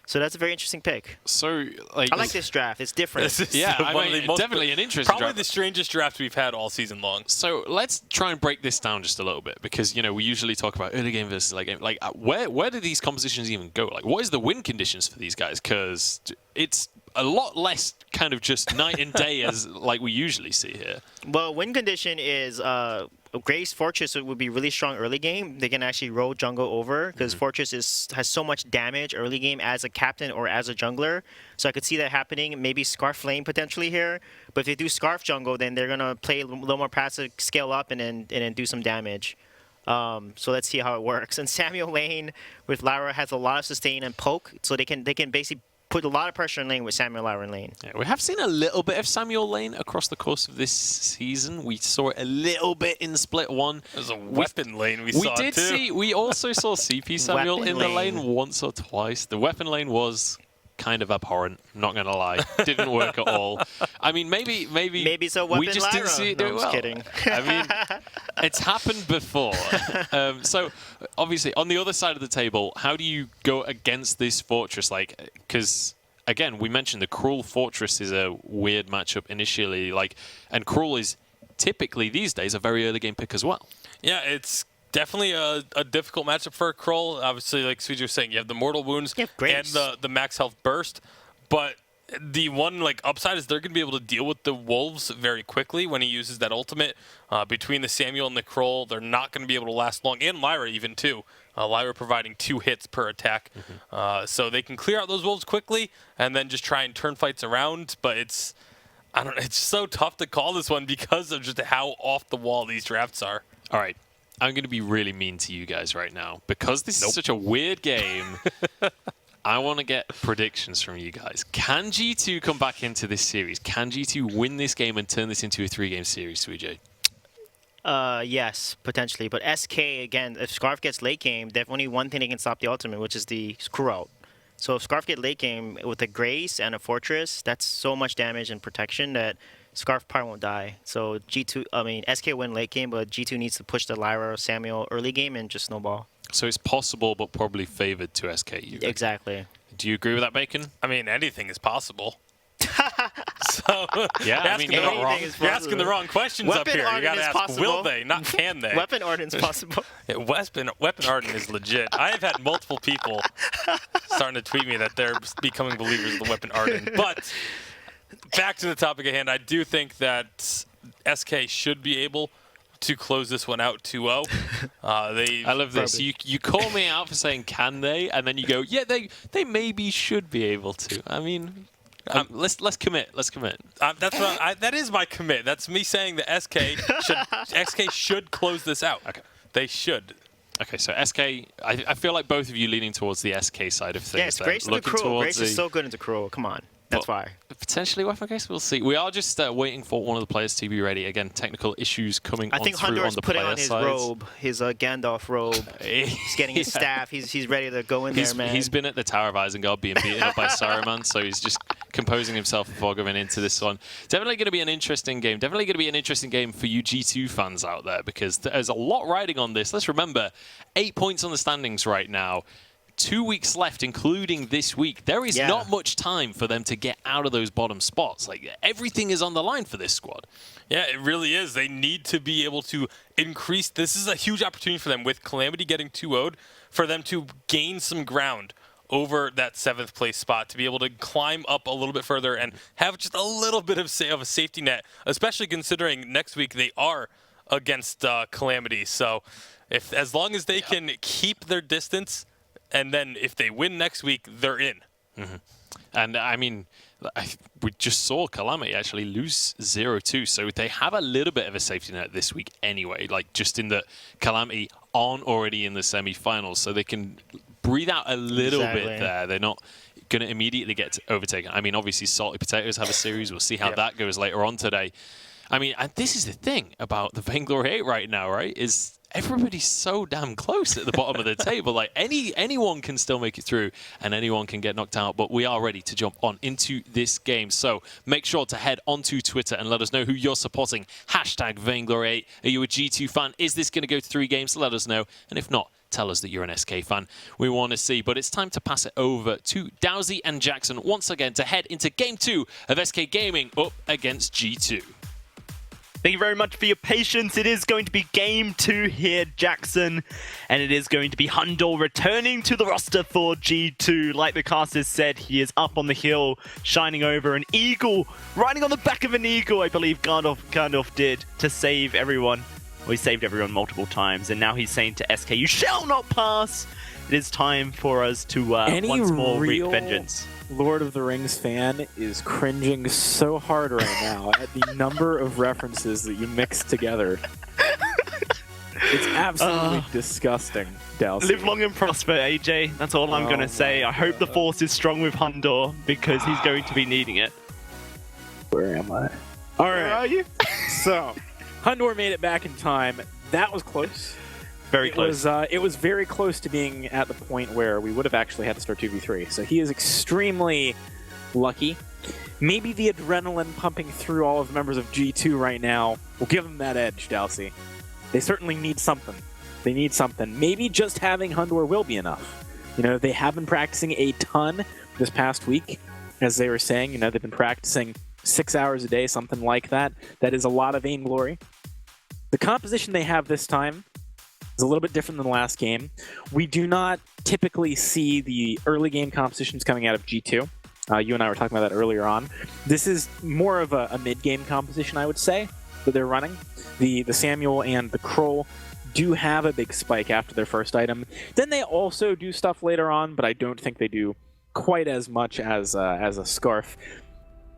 So that's a very interesting pick. So, like, I like this draft. It's different. Definitely an interesting probably draft. the strangest draft we've had all season long. So let's try and break this down just a little bit because, we usually talk about early game versus late game. Like, where do these compositions even go? Like, what is the win conditions for these guys? Because it's a lot less kind of just night and day as like we usually see here. Well, win condition is Grace Fortress would be really strong early game. They can actually roll jungle over because Fortress has so much damage early game as a captain or as a jungler. So I could see that happening. Maybe Scarf lane potentially here. But if they do Scarf jungle, then they're gonna play a little more passive, scale up, and then do some damage. So let's see how it works. And Samuel lane with Lyra has a lot of sustain and poke, so they can basically put a lot of pressure in lane with Samuel Lyra in lane. Yeah, we have seen a little bit of Samuel lane across the course of this season. We saw it a little bit in Split 1. There's a weapon lane we saw too. We also saw CP Samuel Weapon in the lane once or twice. The weapon lane was kind of abhorrent, not going to lie. Didn't work at all. I mean, maybe it's a weapon we just didn't see it do it well. I'm just kidding. I mean, it's happened before. So, obviously, on the other side of the table, how do you go against this Fortress? Like, because, again, we mentioned the Krull Fortress is a weird matchup initially. And Krull is typically, these days, a very early game pick as well. Yeah, it's definitely a difficult matchup for Krull. Obviously, like Suji was saying, you have the Mortal Wounds and the max health burst. But the one upside is they're going to be able to deal with the Wolves very quickly when he uses that ultimate. Between the Samuel and the Krull, they're not going to be able to last long. And Lyra even too. Lyra providing 2 hits per attack. So they can clear out those Wolves quickly and then just try and turn fights around. But it's so tough to call this one because of just how off the wall these drafts are. All right. I'm going to be really mean to you guys right now. Because this is such a weird game, I want to get predictions from you guys. Can G2 come back into this series? Can G2 win this game and turn this into a 3-game series, 3J? Yes, potentially. But SK, again, if Scarf gets late game, they have only one thing they can stop the ultimate, which is the crew out. So if Scarf get late game with a Grace and a Fortress, that's so much damage and protection that Scarf probably won't die. So SK win late game, but G2 needs to push the Lyra or Samuel early game and just snowball. So it's possible, but probably favored to SK. Exactly. Do you agree with that, Bacon? I mean, anything is possible. So Yeah, you're asking the wrong questions up here. You gotta ask, possible. will they, not can they? Weapon Arden's possible. Yeah, Weapon Arden is legit. I have had multiple people starting to tweet me that they're becoming believers of the Weapon Arden. But back to the topic at hand, I do think that SK should be able to close this one out 2-0. I love this. You call me out for saying can they, and then you go, yeah, they maybe should be able to. I mean, let's commit. Let's commit. That's what that is my commit. That's me saying that SK should close this out. Okay. They should. Okay, so SK, I feel like both of you leaning towards the SK side of things. Yeah, it's Grace and the crew. Grace is so good into crew. Come on. That's why. Potentially Weapon Case, we'll see. We are just waiting for one of the players to be ready. Again, technical issues coming on through on the player side. I think Hundor's putting on his robe, his Gandalf robe. He's getting his staff. He's ready to go in there, man. He's been at the Tower of Isengard being beaten up by Saruman, so he's just composing himself before going into this one. Definitely going to be an interesting game. Definitely going to be an interesting game for you G2 fans out there, because there's a lot riding on this. Let's remember, 8 points on the standings right now. 2 weeks left, including this week. There is not much time for them to get out of those bottom spots. Like, everything is on the line for this squad. Yeah, it really is. They need to be able to increase. This is a huge opportunity for them with Calamity getting 2-0'd, for them to gain some ground over that 7th place spot, to be able to climb up a little bit further and have just a little bit of a safety net, especially considering next week they are against Calamity. So as long as they can keep their distance, and then if they win next week, they're in. Mm-hmm. And I mean, we just saw Calamity actually lose 0-2, so they have a little bit of a safety net this week anyway, like just in that Calamity aren't already in the semi-finals, so they can breathe out a little bit there. They're not going to immediately get overtaken. I mean, obviously, Salty Potatoes have a series. We'll see how that goes later on today. I mean, and this is the thing about the Vainglory 8 right now, right, is everybody's so damn close at the bottom of the table. Like, anyone can still make it through, and anyone can get knocked out, but we are ready to jump on into this game. So make sure to head onto Twitter and let us know who you're supporting. Hashtag Vainglory8. Are you a G2 fan? Is this going to go to 3 games? Let us know. And if not, tell us that you're an SK fan. We want to see. But it's time to pass it over to Dowsy and Jackson once again to head into Game 2 of SK Gaming up against G2. Thank you very much for your patience. It is going to be Game 2 here, Jackson. And it is going to be Hundor returning to the roster for G2. Like the casters said, he is up on the hill, shining over an eagle, riding on the back of an eagle, I believe Gandalf did, to save everyone. Well, he saved everyone multiple times. And now he's saying to SK, you shall not pass. It is time for us to once more wreak vengeance. Lord of the Rings fan is cringing so hard right now at the number of references that you mix together. It's absolutely disgusting, Dalsy. Live long and prosper, AJ. That's all I'm going to say. I hope the force is strong with Hundor, because he's going to be needing it. Where am I? All right. Where are you? So, Hundor made it back in time. That was close. Very close. It was very close to being at the point where we would have actually had to start 2v3. So he is extremely lucky. Maybe the adrenaline pumping through all of the members of G2 right now will give them that edge, Dalsy. They certainly need something. They need something. Maybe just having Hundor will be enough. You know, they have been practicing a ton this past week. As they were saying, you know, they've been practicing 6 hours a day, something like that. That is a lot of Vainglory. The composition they have this time is a little bit different than the last game. We do not typically see the early game compositions coming out of G2. You and I were talking about that earlier on. This is more of a mid-game composition, I would say, that they're running. The Samuel and the Kroll do have a big spike after their first item. Then they also do stuff later on, but I don't think they do quite as much as a Scarf.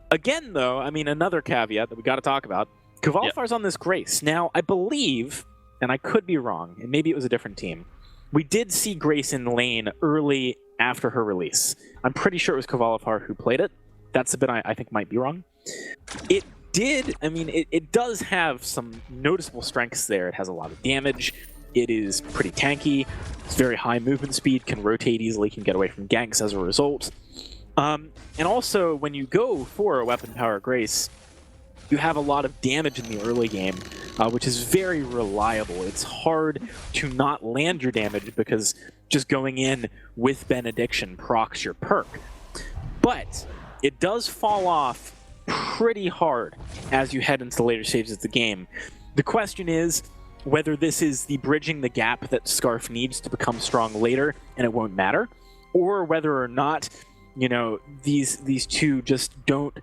Again, though, I mean, another caveat that we got to talk about. Kvalfar's on this Grace. Now, I believe and I could be wrong, and maybe it was a different team, we did see Grace in lane early after her release. I'm pretty sure it was Kvalifar who played it. That's a bit I think might be wrong. It did, I mean, it does have some noticeable strengths there. It has a lot of damage. It is pretty tanky. It's very high movement speed, can rotate easily, can get away from ganks as a result. And also, when you go for a weapon power Grace, you have a lot of damage in the early game, which is very reliable. It's hard to not land your damage because just going in with Benediction procs your perk. But it does fall off pretty hard as you head into the later stages of the game. The question is whether this is the bridging the gap that Scarf needs to become strong later and it won't matter, or whether or not, you know, these two just don't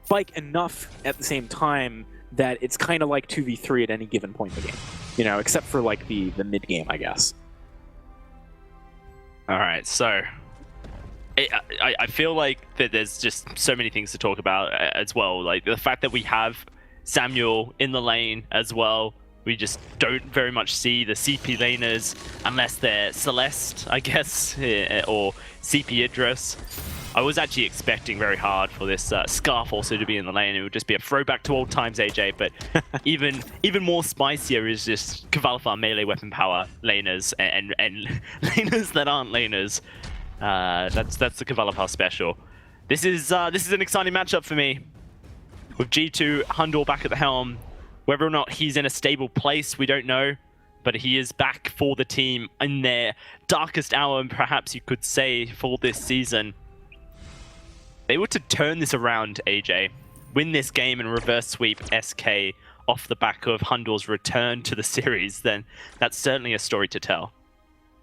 spike enough at the same time that it's kind of like 2v3 at any given point in the game, you know, except for like the mid game, I guess. All right, so I feel like that there's just so many things to talk about as well. Like the fact that we have Samuel in the lane as well. We just don't very much see the CP laners unless they're Celeste, I guess, or CP Idris. I was actually expecting very hard for this Scarf also to be in the lane. It would just be a throwback to old times, AJ, but even more spicier is just Kvalifar melee weapon power laners and laners that aren't laners. That's the Kvalifar special. This is an exciting matchup for me. With G2, Hundor back at the helm. Whether or not he's in a stable place, we don't know. But he is back for the team in their darkest hour, perhaps you could say, for this season. They were to turn this around, AJ. Win this game and reverse sweep SK off the back of Hundor's return to the series, then that's certainly a story to tell.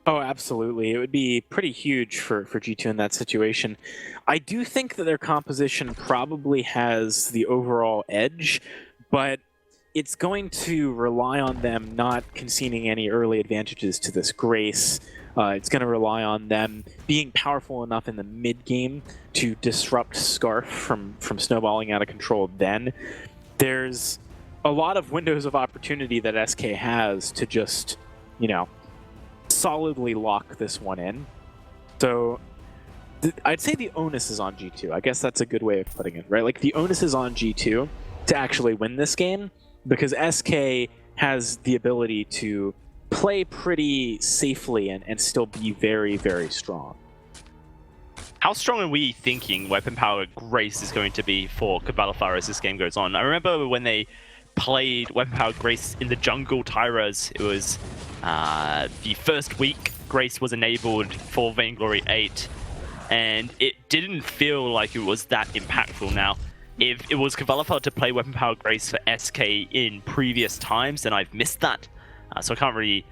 Oh, absolutely. It would be pretty huge for G2 in that situation. I do think that their composition probably has the overall edge, but it's going to rely on them not conceding any early advantages to this Grace. It's going to rely on them being powerful enough in the mid-game to disrupt Scarf from snowballing out of control then. There's a lot of windows of opportunity that SK has to just, you know, solidly lock this one in. So I'd say the onus is on G2. I guess that's a good way of putting it, right? Like the onus is on G2 to actually win this game, because SK has the ability to play pretty safely and still be very, very strong. How strong are we thinking weapon power Grace is going to be for Kvalifar as this game goes on? I remember when they played weapon power Grace in the jungle Tyras, it was the first week Grace was enabled for Vainglory 8, and it didn't feel like it was that impactful. Now, if it was Kvalifar to play weapon power Grace for SK in previous times, then I've missed that. So I can't really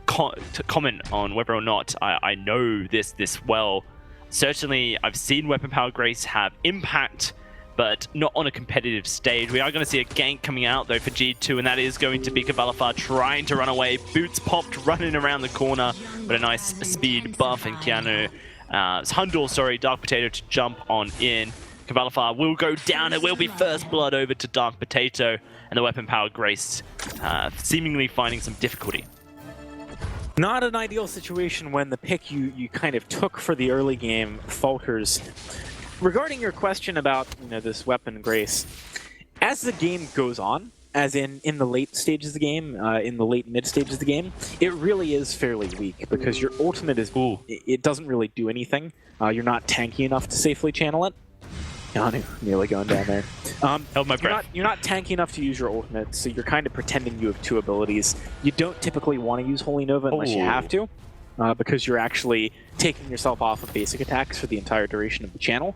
comment on whether or not I know this well. Certainly, I've seen weapon power Grace have impact, but not on a competitive stage. We are going to see a gank coming out, though, for G2, and that is going to be Kvalifar trying to run away. Boots popped, running around the corner, but a nice speed buff, and Keanu, Hundor, sorry, Dark Potato to jump on in. Kvalifar will go down. It will be first blood over to Dark Potato, and the weapon power Grace seemingly finding some difficulty. Not an ideal situation when the pick you kind of took for the early game falters. Regarding your question about, you know, this weapon Grace, as the game goes on, as in the late stages of the game, in the late mid stages of the game, it really is fairly weak because your ultimate is it doesn't really do anything. You're not tanky enough to safely channel it. Keanu nearly going down there. Held my breath. You're not tanky enough to use your ultimate, so you're kind of pretending you have two abilities. You don't typically want to use Holy Nova unless you have to, because you're actually taking yourself off of basic attacks for the entire duration of the channel.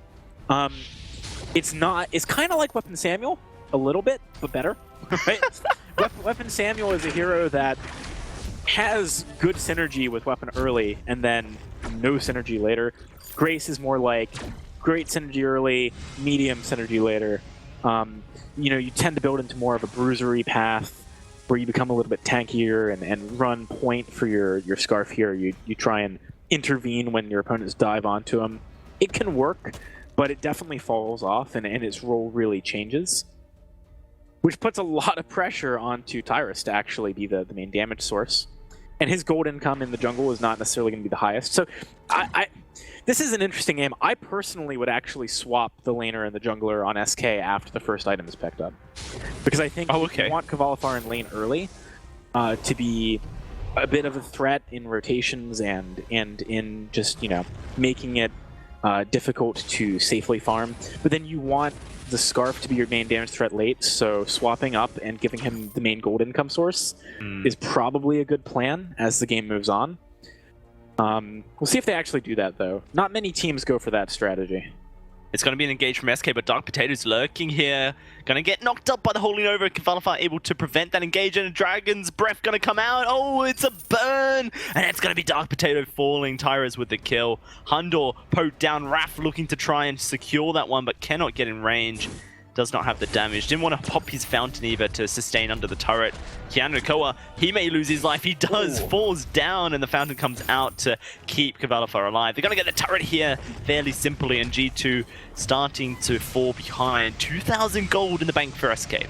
It's kind of like Weapon Samuel, a little bit, but better. Right? Weapon Samuel is a hero that has good synergy with Weapon early, and then no synergy later. Grace is more like great synergy early, medium synergy later. You know, you tend to build into more of a bruisery path where you become a little bit tankier and run point for your Scarf here. You try and intervene when your opponents dive onto him. It can work, but it definitely falls off, and its role really changes. which puts a lot of pressure onto Tyrus to actually be the main damage source. And his gold income in the jungle is not necessarily going to be the highest. So this is an interesting game. I personally would actually swap the laner and the jungler on SK after the first item is picked up. Because I think you want Kvalifar in lane early to be a bit of a threat in rotations and in just, making it difficult to safely farm. But then you want the Scarf to be your main damage threat late, so swapping up and giving him the main gold income source is probably a good plan as the game moves on. We'll see if they actually do that, though. Not many teams go for that strategy. It's going to be an engage from SK, but Dark Potato's lurking here. Going to get knocked up by the Holy Nova. Kvalifar able to prevent that engage, and a Dragon's Breath going to come out. Oh, it's a burn! And it's going to be Dark Potato falling. Tyrus with the kill. Hundor poked down. Raph looking to try and secure that one, but cannot get in range. Does not have the damage. Didn't want to pop his Fountain either to sustain under the turret. Keanu Koa, he may lose his life. He does. Falls down, and the Fountain comes out to keep Kvalifar alive. They're going to get the turret here fairly simply, and G2 starting to fall behind. 2,000 gold in the bank for SK.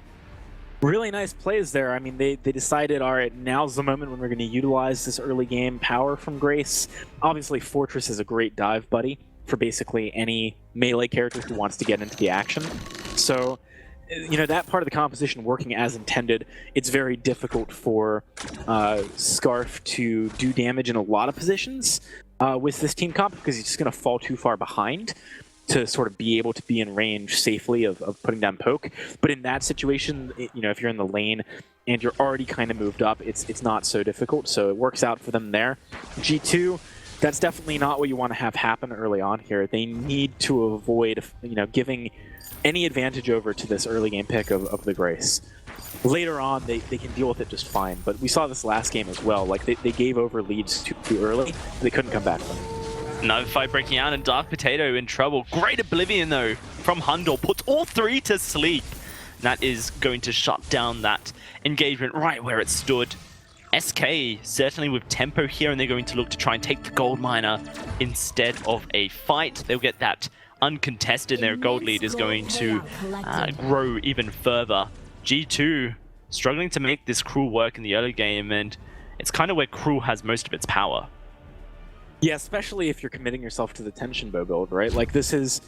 Really nice plays there. I mean, they decided, all right, now's the moment when we're going to utilize this early game power from Grace. Obviously, Fortress is a great dive buddy for basically any melee character who wants to get into the action. So, that part of the composition working as intended, it's very difficult for Scarf to do damage in a lot of positions with this team comp, because he's just going to fall too far behind to sort of be able to be in range safely of putting down poke. But in that situation, if you're in the lane and you're already kind of moved up, it's not so difficult, so it works out for them there. G2, that's definitely not what you want to have happen early on here. They need to avoid, giving any advantage over to this early game pick of the Grace. Later on, they can deal with it just fine, but we saw this last game as well. Like, they gave over leads too early, they couldn't come back from it. Another fight breaking out, and Dark Potato in trouble. Great Oblivion, though, from Hundor. Puts all three to sleep. That is going to shut down that engagement right where it stood. SK certainly with tempo here, and they're going to look to try and take the gold miner instead of a fight. They'll get that uncontested. Their gold lead is going to grow even further. G2 struggling to make this Cruel work in the early game, and it's kind of where Cruel has most of its power. Yeah, especially if you're committing yourself to the tension bow build, right? Like, this is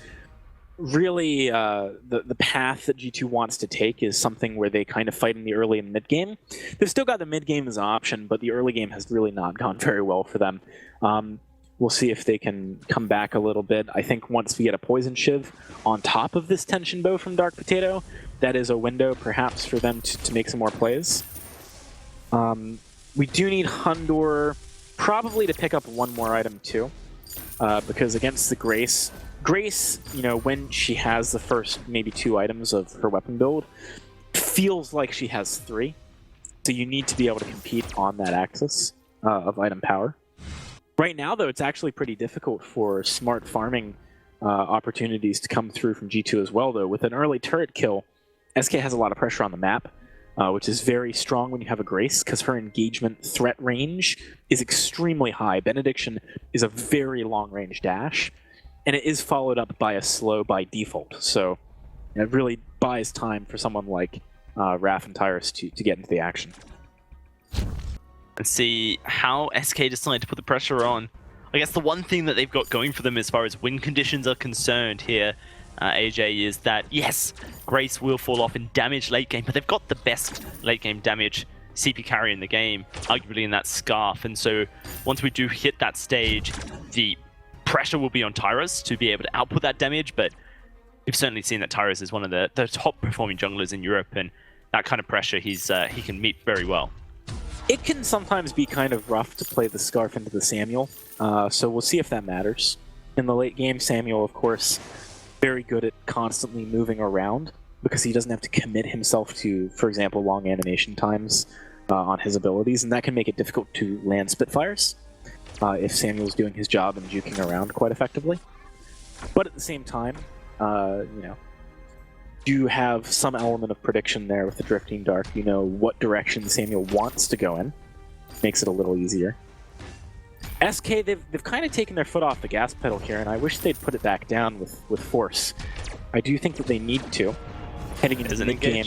really the path that G2 wants to take, is something where they kind of fight in the early and mid game. They've still got the mid game as an option, but the early game has really not gone very well for them. We'll see if they can come back a little bit. I think once we get a Poison Shiv on top of this tension bow from Dark Potato, that is a window perhaps for them to make some more plays. We do need Hundor probably to pick up one more item too, because against the Grace, when she has the first maybe 2 items of her weapon build, feels like she has 3. So you need to be able to compete on that axis of item power. Right now, though, it's actually pretty difficult for smart farming opportunities to come through from G2 as well, though. With an early turret kill, SK has a lot of pressure on the map, which is very strong when you have a Grace, because her engagement threat range is extremely high. Benediction is a very long-range dash, and it is followed up by a slow by default. So it really buys time for someone like Raph and Tyrus to get into the action. And see how SK decide to put the pressure on. I guess the one thing that they've got going for them as far as win conditions are concerned here, AJ, is that, yes, Grace will fall off in damage late game, but they've got the best late game damage CP carry in the game, arguably in that Scarf. And so once we do hit that stage, the pressure will be on Tyrus to be able to output that damage, but we've certainly seen that Tyrus is one of the top performing junglers in Europe, and that kind of pressure he can meet very well. It can sometimes be kind of rough to play the Scarf into the Samuel, so we'll see if that matters. In the late game, Samuel, of course, very good at constantly moving around, because he doesn't have to commit himself to, for example, long animation times on his abilities, and that can make it difficult to land Spitfires if Samuel's doing his job and juking around quite effectively. But at the same time, do have some element of prediction there with the Drifting Dark. You know what direction Samuel wants to go in. Makes it a little easier. SK, they've kind of taken their foot off the gas pedal here, and I wish they'd put it back down with force. I do think that they need to, heading into the mid game.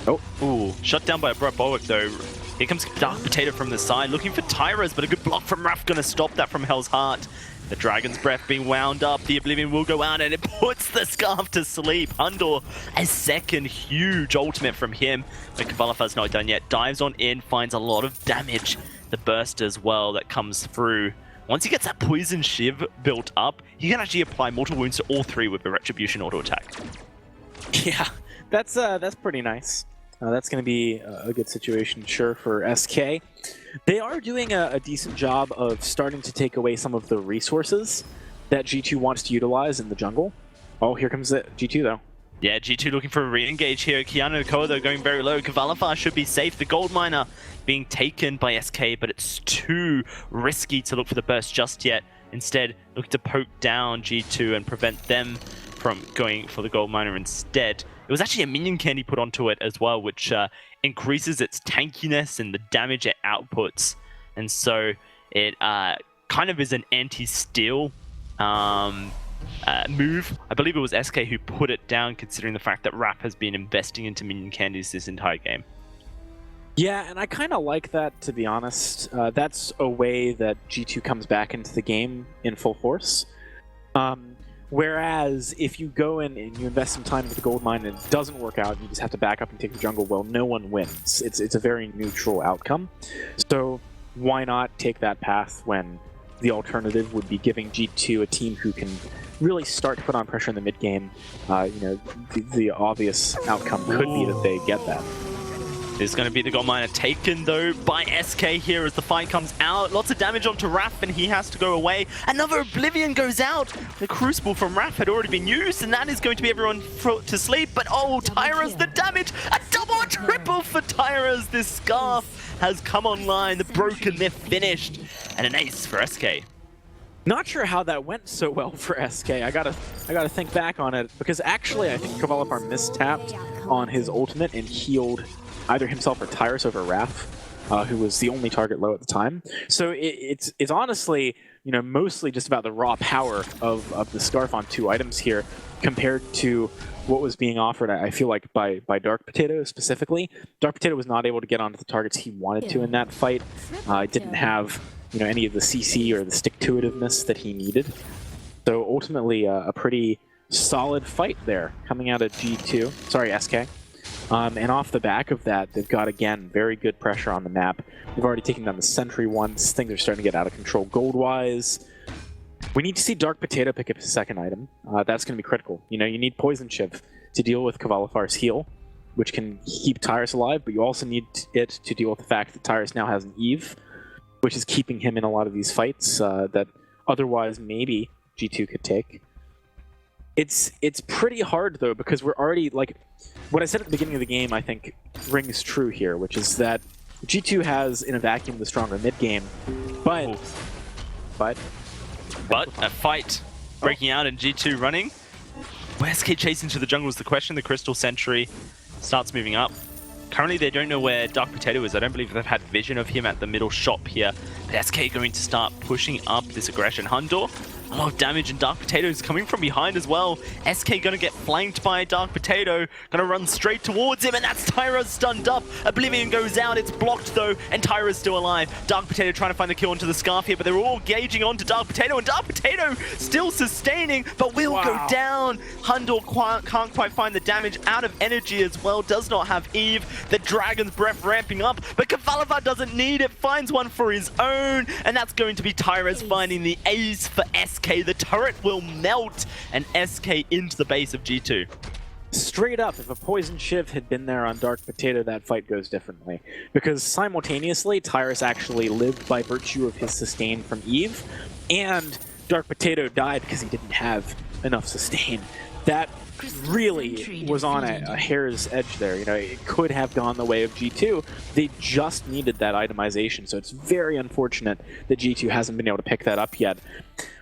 Oh, ooh, shut down by Brett Bowick though. Here comes Dark Potato from the side, looking for Tyrus, but a good block from Raph gonna stop that from Hell's Heart. The Dragon's Breath being wound up, the Oblivion will go out, and it puts the Scarf to sleep. Hundor, a second huge ultimate from him, but Kavalafar's not done yet. Dives on in, finds a lot of damage. The burst as well that comes through. Once he gets that Poison Shiv built up, he can actually apply mortal wounds to all three with the Retribution auto attack. Yeah, that's pretty nice. That's going to be a good situation, sure, for SK. They are doing a decent job of starting to take away some of the resources that G2 wants to utilize in the jungle. Oh, here comes the G2, though. Yeah, G2 looking for a re-engage here. Kiana Nakoa, though, going very low. Kavalafar should be safe. The gold miner being taken by SK, but it's too risky to look for the burst just yet. Instead, looking to poke down G2 and prevent them from going for the gold miner instead. It was actually a minion candy put onto it as well, which increases its tankiness and the damage it outputs. And so it kind of is an anti-steal move. I believe it was SK who put it down, considering the fact that Rap has been investing into minion candies this entire game. Yeah, and I kind of like that, to be honest. That's a way that G2 comes back into the game in full force. Whereas if you go in and you invest some time into the gold mine and it doesn't work out, and you just have to back up and take the jungle, well, no one wins. It's a very neutral outcome. So why not take that path when the alternative would be giving G2 a team who can really start to put on pressure in the mid game? The obvious outcome could be that they get that. There's going to be the gold miner taken, though, by SK here as the fight comes out. Lots of damage onto Raph, and he has to go away. Another Oblivion goes out. The Crucible from Raph had already been used, and that is going to be everyone to sleep. But, oh, Tyra's the damage. A double, a triple for Tyra's. This Scarf has come online. The Broken Myth finished. And an ace for SK. Not sure how that went so well for SK. I gotta think back on it, because actually I think Kavalapar mistapped on his ultimate and healed either himself or Tyrus over Raph, who was the only target low at the time. So it's honestly, mostly just about the raw power of the Scarf on two items here, compared to what was being offered, I feel like, by Dark Potato specifically. Dark Potato was not able to get onto the targets he wanted to in that fight. Didn't have any of the CC or the stick-to-itiveness that he needed. So ultimately, a pretty solid fight there coming out of G2. Sorry, SK. And off the back of that, they've got, again, very good pressure on the map. They've already taken down the Sentry once. Things are starting to get out of control gold-wise. We need to see Dark Potato pick up his second item. That's going to be critical. You need Poison Shiv to deal with Kavalafar's heal, which can keep Tyrus alive, but you also need it to deal with the fact that Tyrus now has an Eve, which is keeping him in a lot of these fights that otherwise maybe G2 could take. It's pretty hard, though, because we're already, what I said at the beginning of the game, I think, rings true here, which is that G2 has, in a vacuum, the stronger mid-game, but a fight breaking out and G2 running. Where SK chasing to the jungle is the question. The Crystal Sentry starts moving up. Currently, they don't know where Dark Potato is. I don't believe they've had vision of him at the middle shop here. But SK going to start pushing up this aggression. Hundor, a lot of damage, and Dark Potato is coming from behind as well. SK going to get flanked by Dark Potato. Going to run straight towards him, and that's Tyra stunned up. Oblivion goes out. It's blocked, though, and Tyra's still alive. Dark Potato trying to find the kill onto the Scarf here, but they're all gauging onto Dark Potato, and Dark Potato still sustaining, but will go down. Hundor can't quite find the damage out of energy as well. Does not have Eve. The Dragon's Breath ramping up, but Kavalavar doesn't need it. Finds one for his own, and that's going to be Tyra's finding the ace for SK. The turret will melt, and SK into the base of G2. Straight up, if a Poison Shiv had been there on Dark Potato, that fight goes differently. Because simultaneously, Tyrus actually lived by virtue of his sustain from Eve, and Dark Potato died because he didn't have enough sustain. That really was on a hair's edge there. It could have gone the way of G2. They just needed that itemization, so it's very unfortunate that G2 hasn't been able to pick that up yet.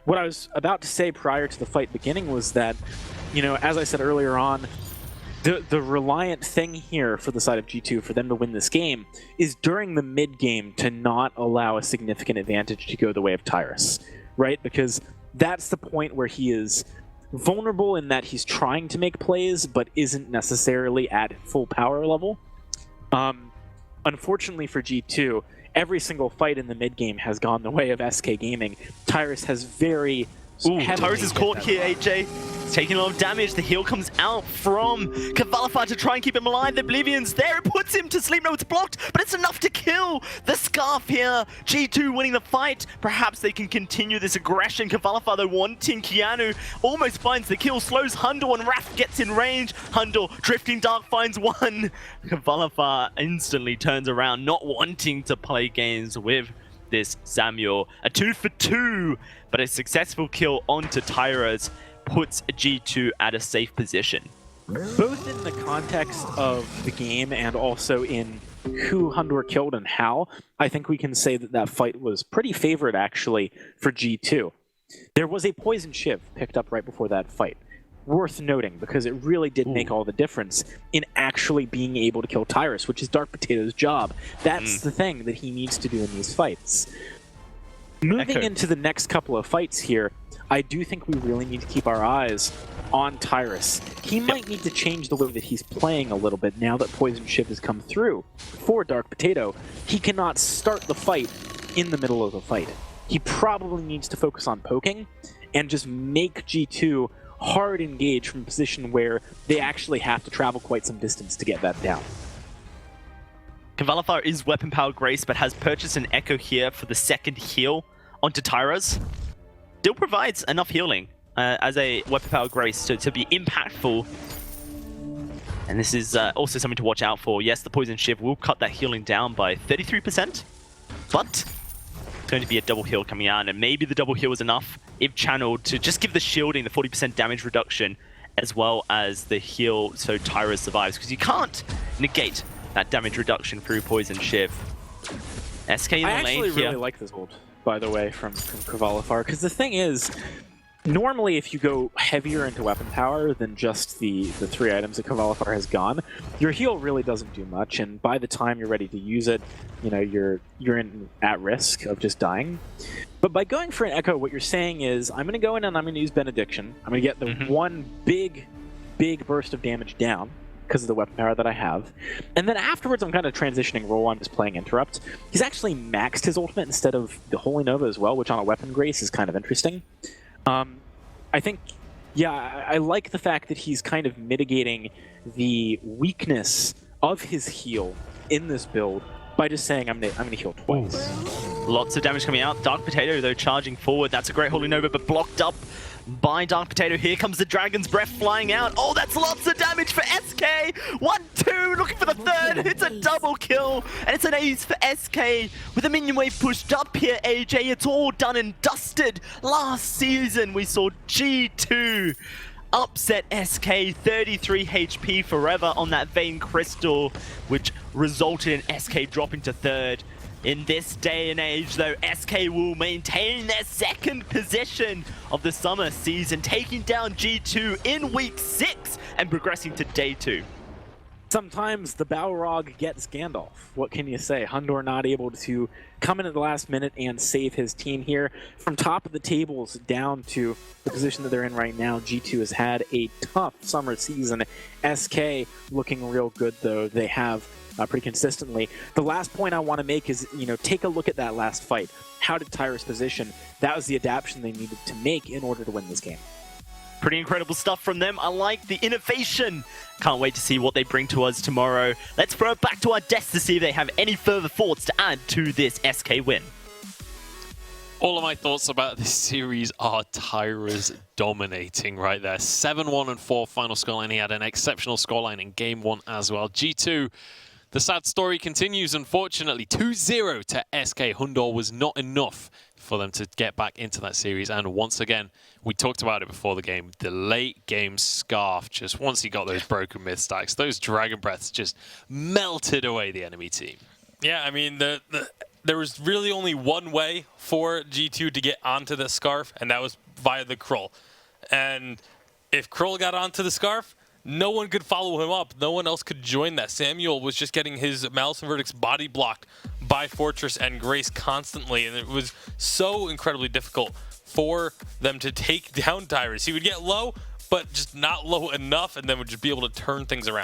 What I was about to say prior to the fight beginning was that, as I said earlier on, the reliant thing here for the side of G2 for them to win this game is during the mid-game to not allow a significant advantage to go the way of Tyrus, right? Because that's the point where he is vulnerable in that he's trying to make plays but isn't necessarily at full power level. Unfortunately for G2, every single fight in the mid game has gone the way of SK Gaming. Tyrus has very Tyrus is caught here, AJ. He's taking a lot of damage. The heal comes out from Kvalify to try and keep him alive. The Oblivion's there. It puts him to sleep. No, it's blocked, but it's enough to kill the Scarf here. G2 winning the fight. Perhaps they can continue this aggression. Kvalify, though, wanting Keanu, almost finds the kill. Slows Hundle, and Raph gets in range. Hundle, drifting dark, finds one. Kvalify instantly turns around, not wanting to play games with this Samuel. A 2 for 2, but a successful kill onto Tyrus puts G2 at a safe position. Both in the context of the game and also in who Hundor killed and how, I think we can say that that fight was pretty favored, actually, for G2. There was a poison shiv picked up right before that fight. Worth noting, because it really did make all the difference in actually being able to kill Tyrus, which is Dark Potato's job. That's the thing that he needs to do in these fights. Moving into the next couple of fights here, I do think we really need to keep our eyes on Tyrus. He might need to change the way that he's playing a little bit now that Poison Shiv has come through. For Dark Potato, he cannot start the fight in the middle of the fight. He probably needs to focus on poking and just make G2 hard engage from a position where they actually have to travel quite some distance to get that down. Kvalify is weapon powered Grace, but has purchased an Echo here for the second heal onto Tyrus. Still provides enough healing as a weapon powered Grace to be impactful. And this is also something to watch out for. Yes, the Poison Shiv will cut that healing down by 33%, but it's going to be a double heal coming out, and maybe the double heal is enough if channeled to just give the shielding the 40% damage reduction as well as the heal so Tyrus survives, because you can't negate that damage reduction through Poison Shiv. SK in the lane here. I actually really like this ult, by the way, from Kvalify, because the thing is, normally if you go heavier into weapon power than just the 3 items that Kvalify has gone, your heal really doesn't do much, and by the time you're ready to use it, you know, you're at risk of just dying. But by going for an Echo, what you're saying is, I'm going to go in and I'm going to use Benediction. I'm going to get the one big burst of damage down because of the weapon power that I have. And then afterwards, I'm kind of transitioning role. I'm just playing Interrupt. He's actually maxed his ultimate instead of the Holy Nova as well, which on a weapon Grace is kind of interesting. I think, yeah, I like the fact that he's kind of mitigating the weakness of his heal in this build by just saying, I'm gonna heal twice. Lots of damage coming out. Dark Potato, though, charging forward. That's a great Holy Nova, but blocked up by Dark Potato. Here comes the Dragon's Breath flying out. Oh, that's lots of damage for SK. 1-2, looking for the third. It's a double kill, and it's an ace for SK with the minion wave pushed up here, AJ. It's all done and dusted. Last season, we saw G2 upset SK 33 HP forever on that Vein Crystal, which resulted in SK dropping to third. In this day and age, though, SK will maintain their second position of the summer season, taking down G2 in week 6 and progressing to day 2. Sometimes the Balrog gets Gandalf. What can you say? Hundor not able to come in at the last minute and save his team here. From top of the tables down to the position that they're in right now, G2 has had a tough summer season. SK looking real good, though. They have pretty consistently. The last point I want to make is, you know, take a look at that last fight. How did Tyrus position? That was the adaptation they needed to make in order to win this game. Pretty incredible stuff from them. I like the innovation. Can't wait to see what they bring to us tomorrow. Let's throw it back to our desks to see if they have any further thoughts to add to this SK win. All of my thoughts about this series are Tyrus dominating right there. 7-1 and 4 final scoreline. He had an exceptional scoreline in game 1 as well. G2, the sad story continues, unfortunately. 2-0 to SK. Hundor was not enough for them to get back into that series. And once again, we talked about it before the game, the late game Scarf, just once he got those broken myth stacks, those Dragon Breaths just melted away the enemy team. Yeah, I mean, there was really only one way for G2 to get onto the Scarf, and that was via the Krull. And if Krull got onto the Scarf, no one could follow him up. No one else could join that. Samuel was just getting his Malice and Verdict's body blocked by Fortress and Grace constantly, and it was so incredibly difficult for them to take down Tyrus. He would get low, but just not low enough, and then would just be able to turn things around.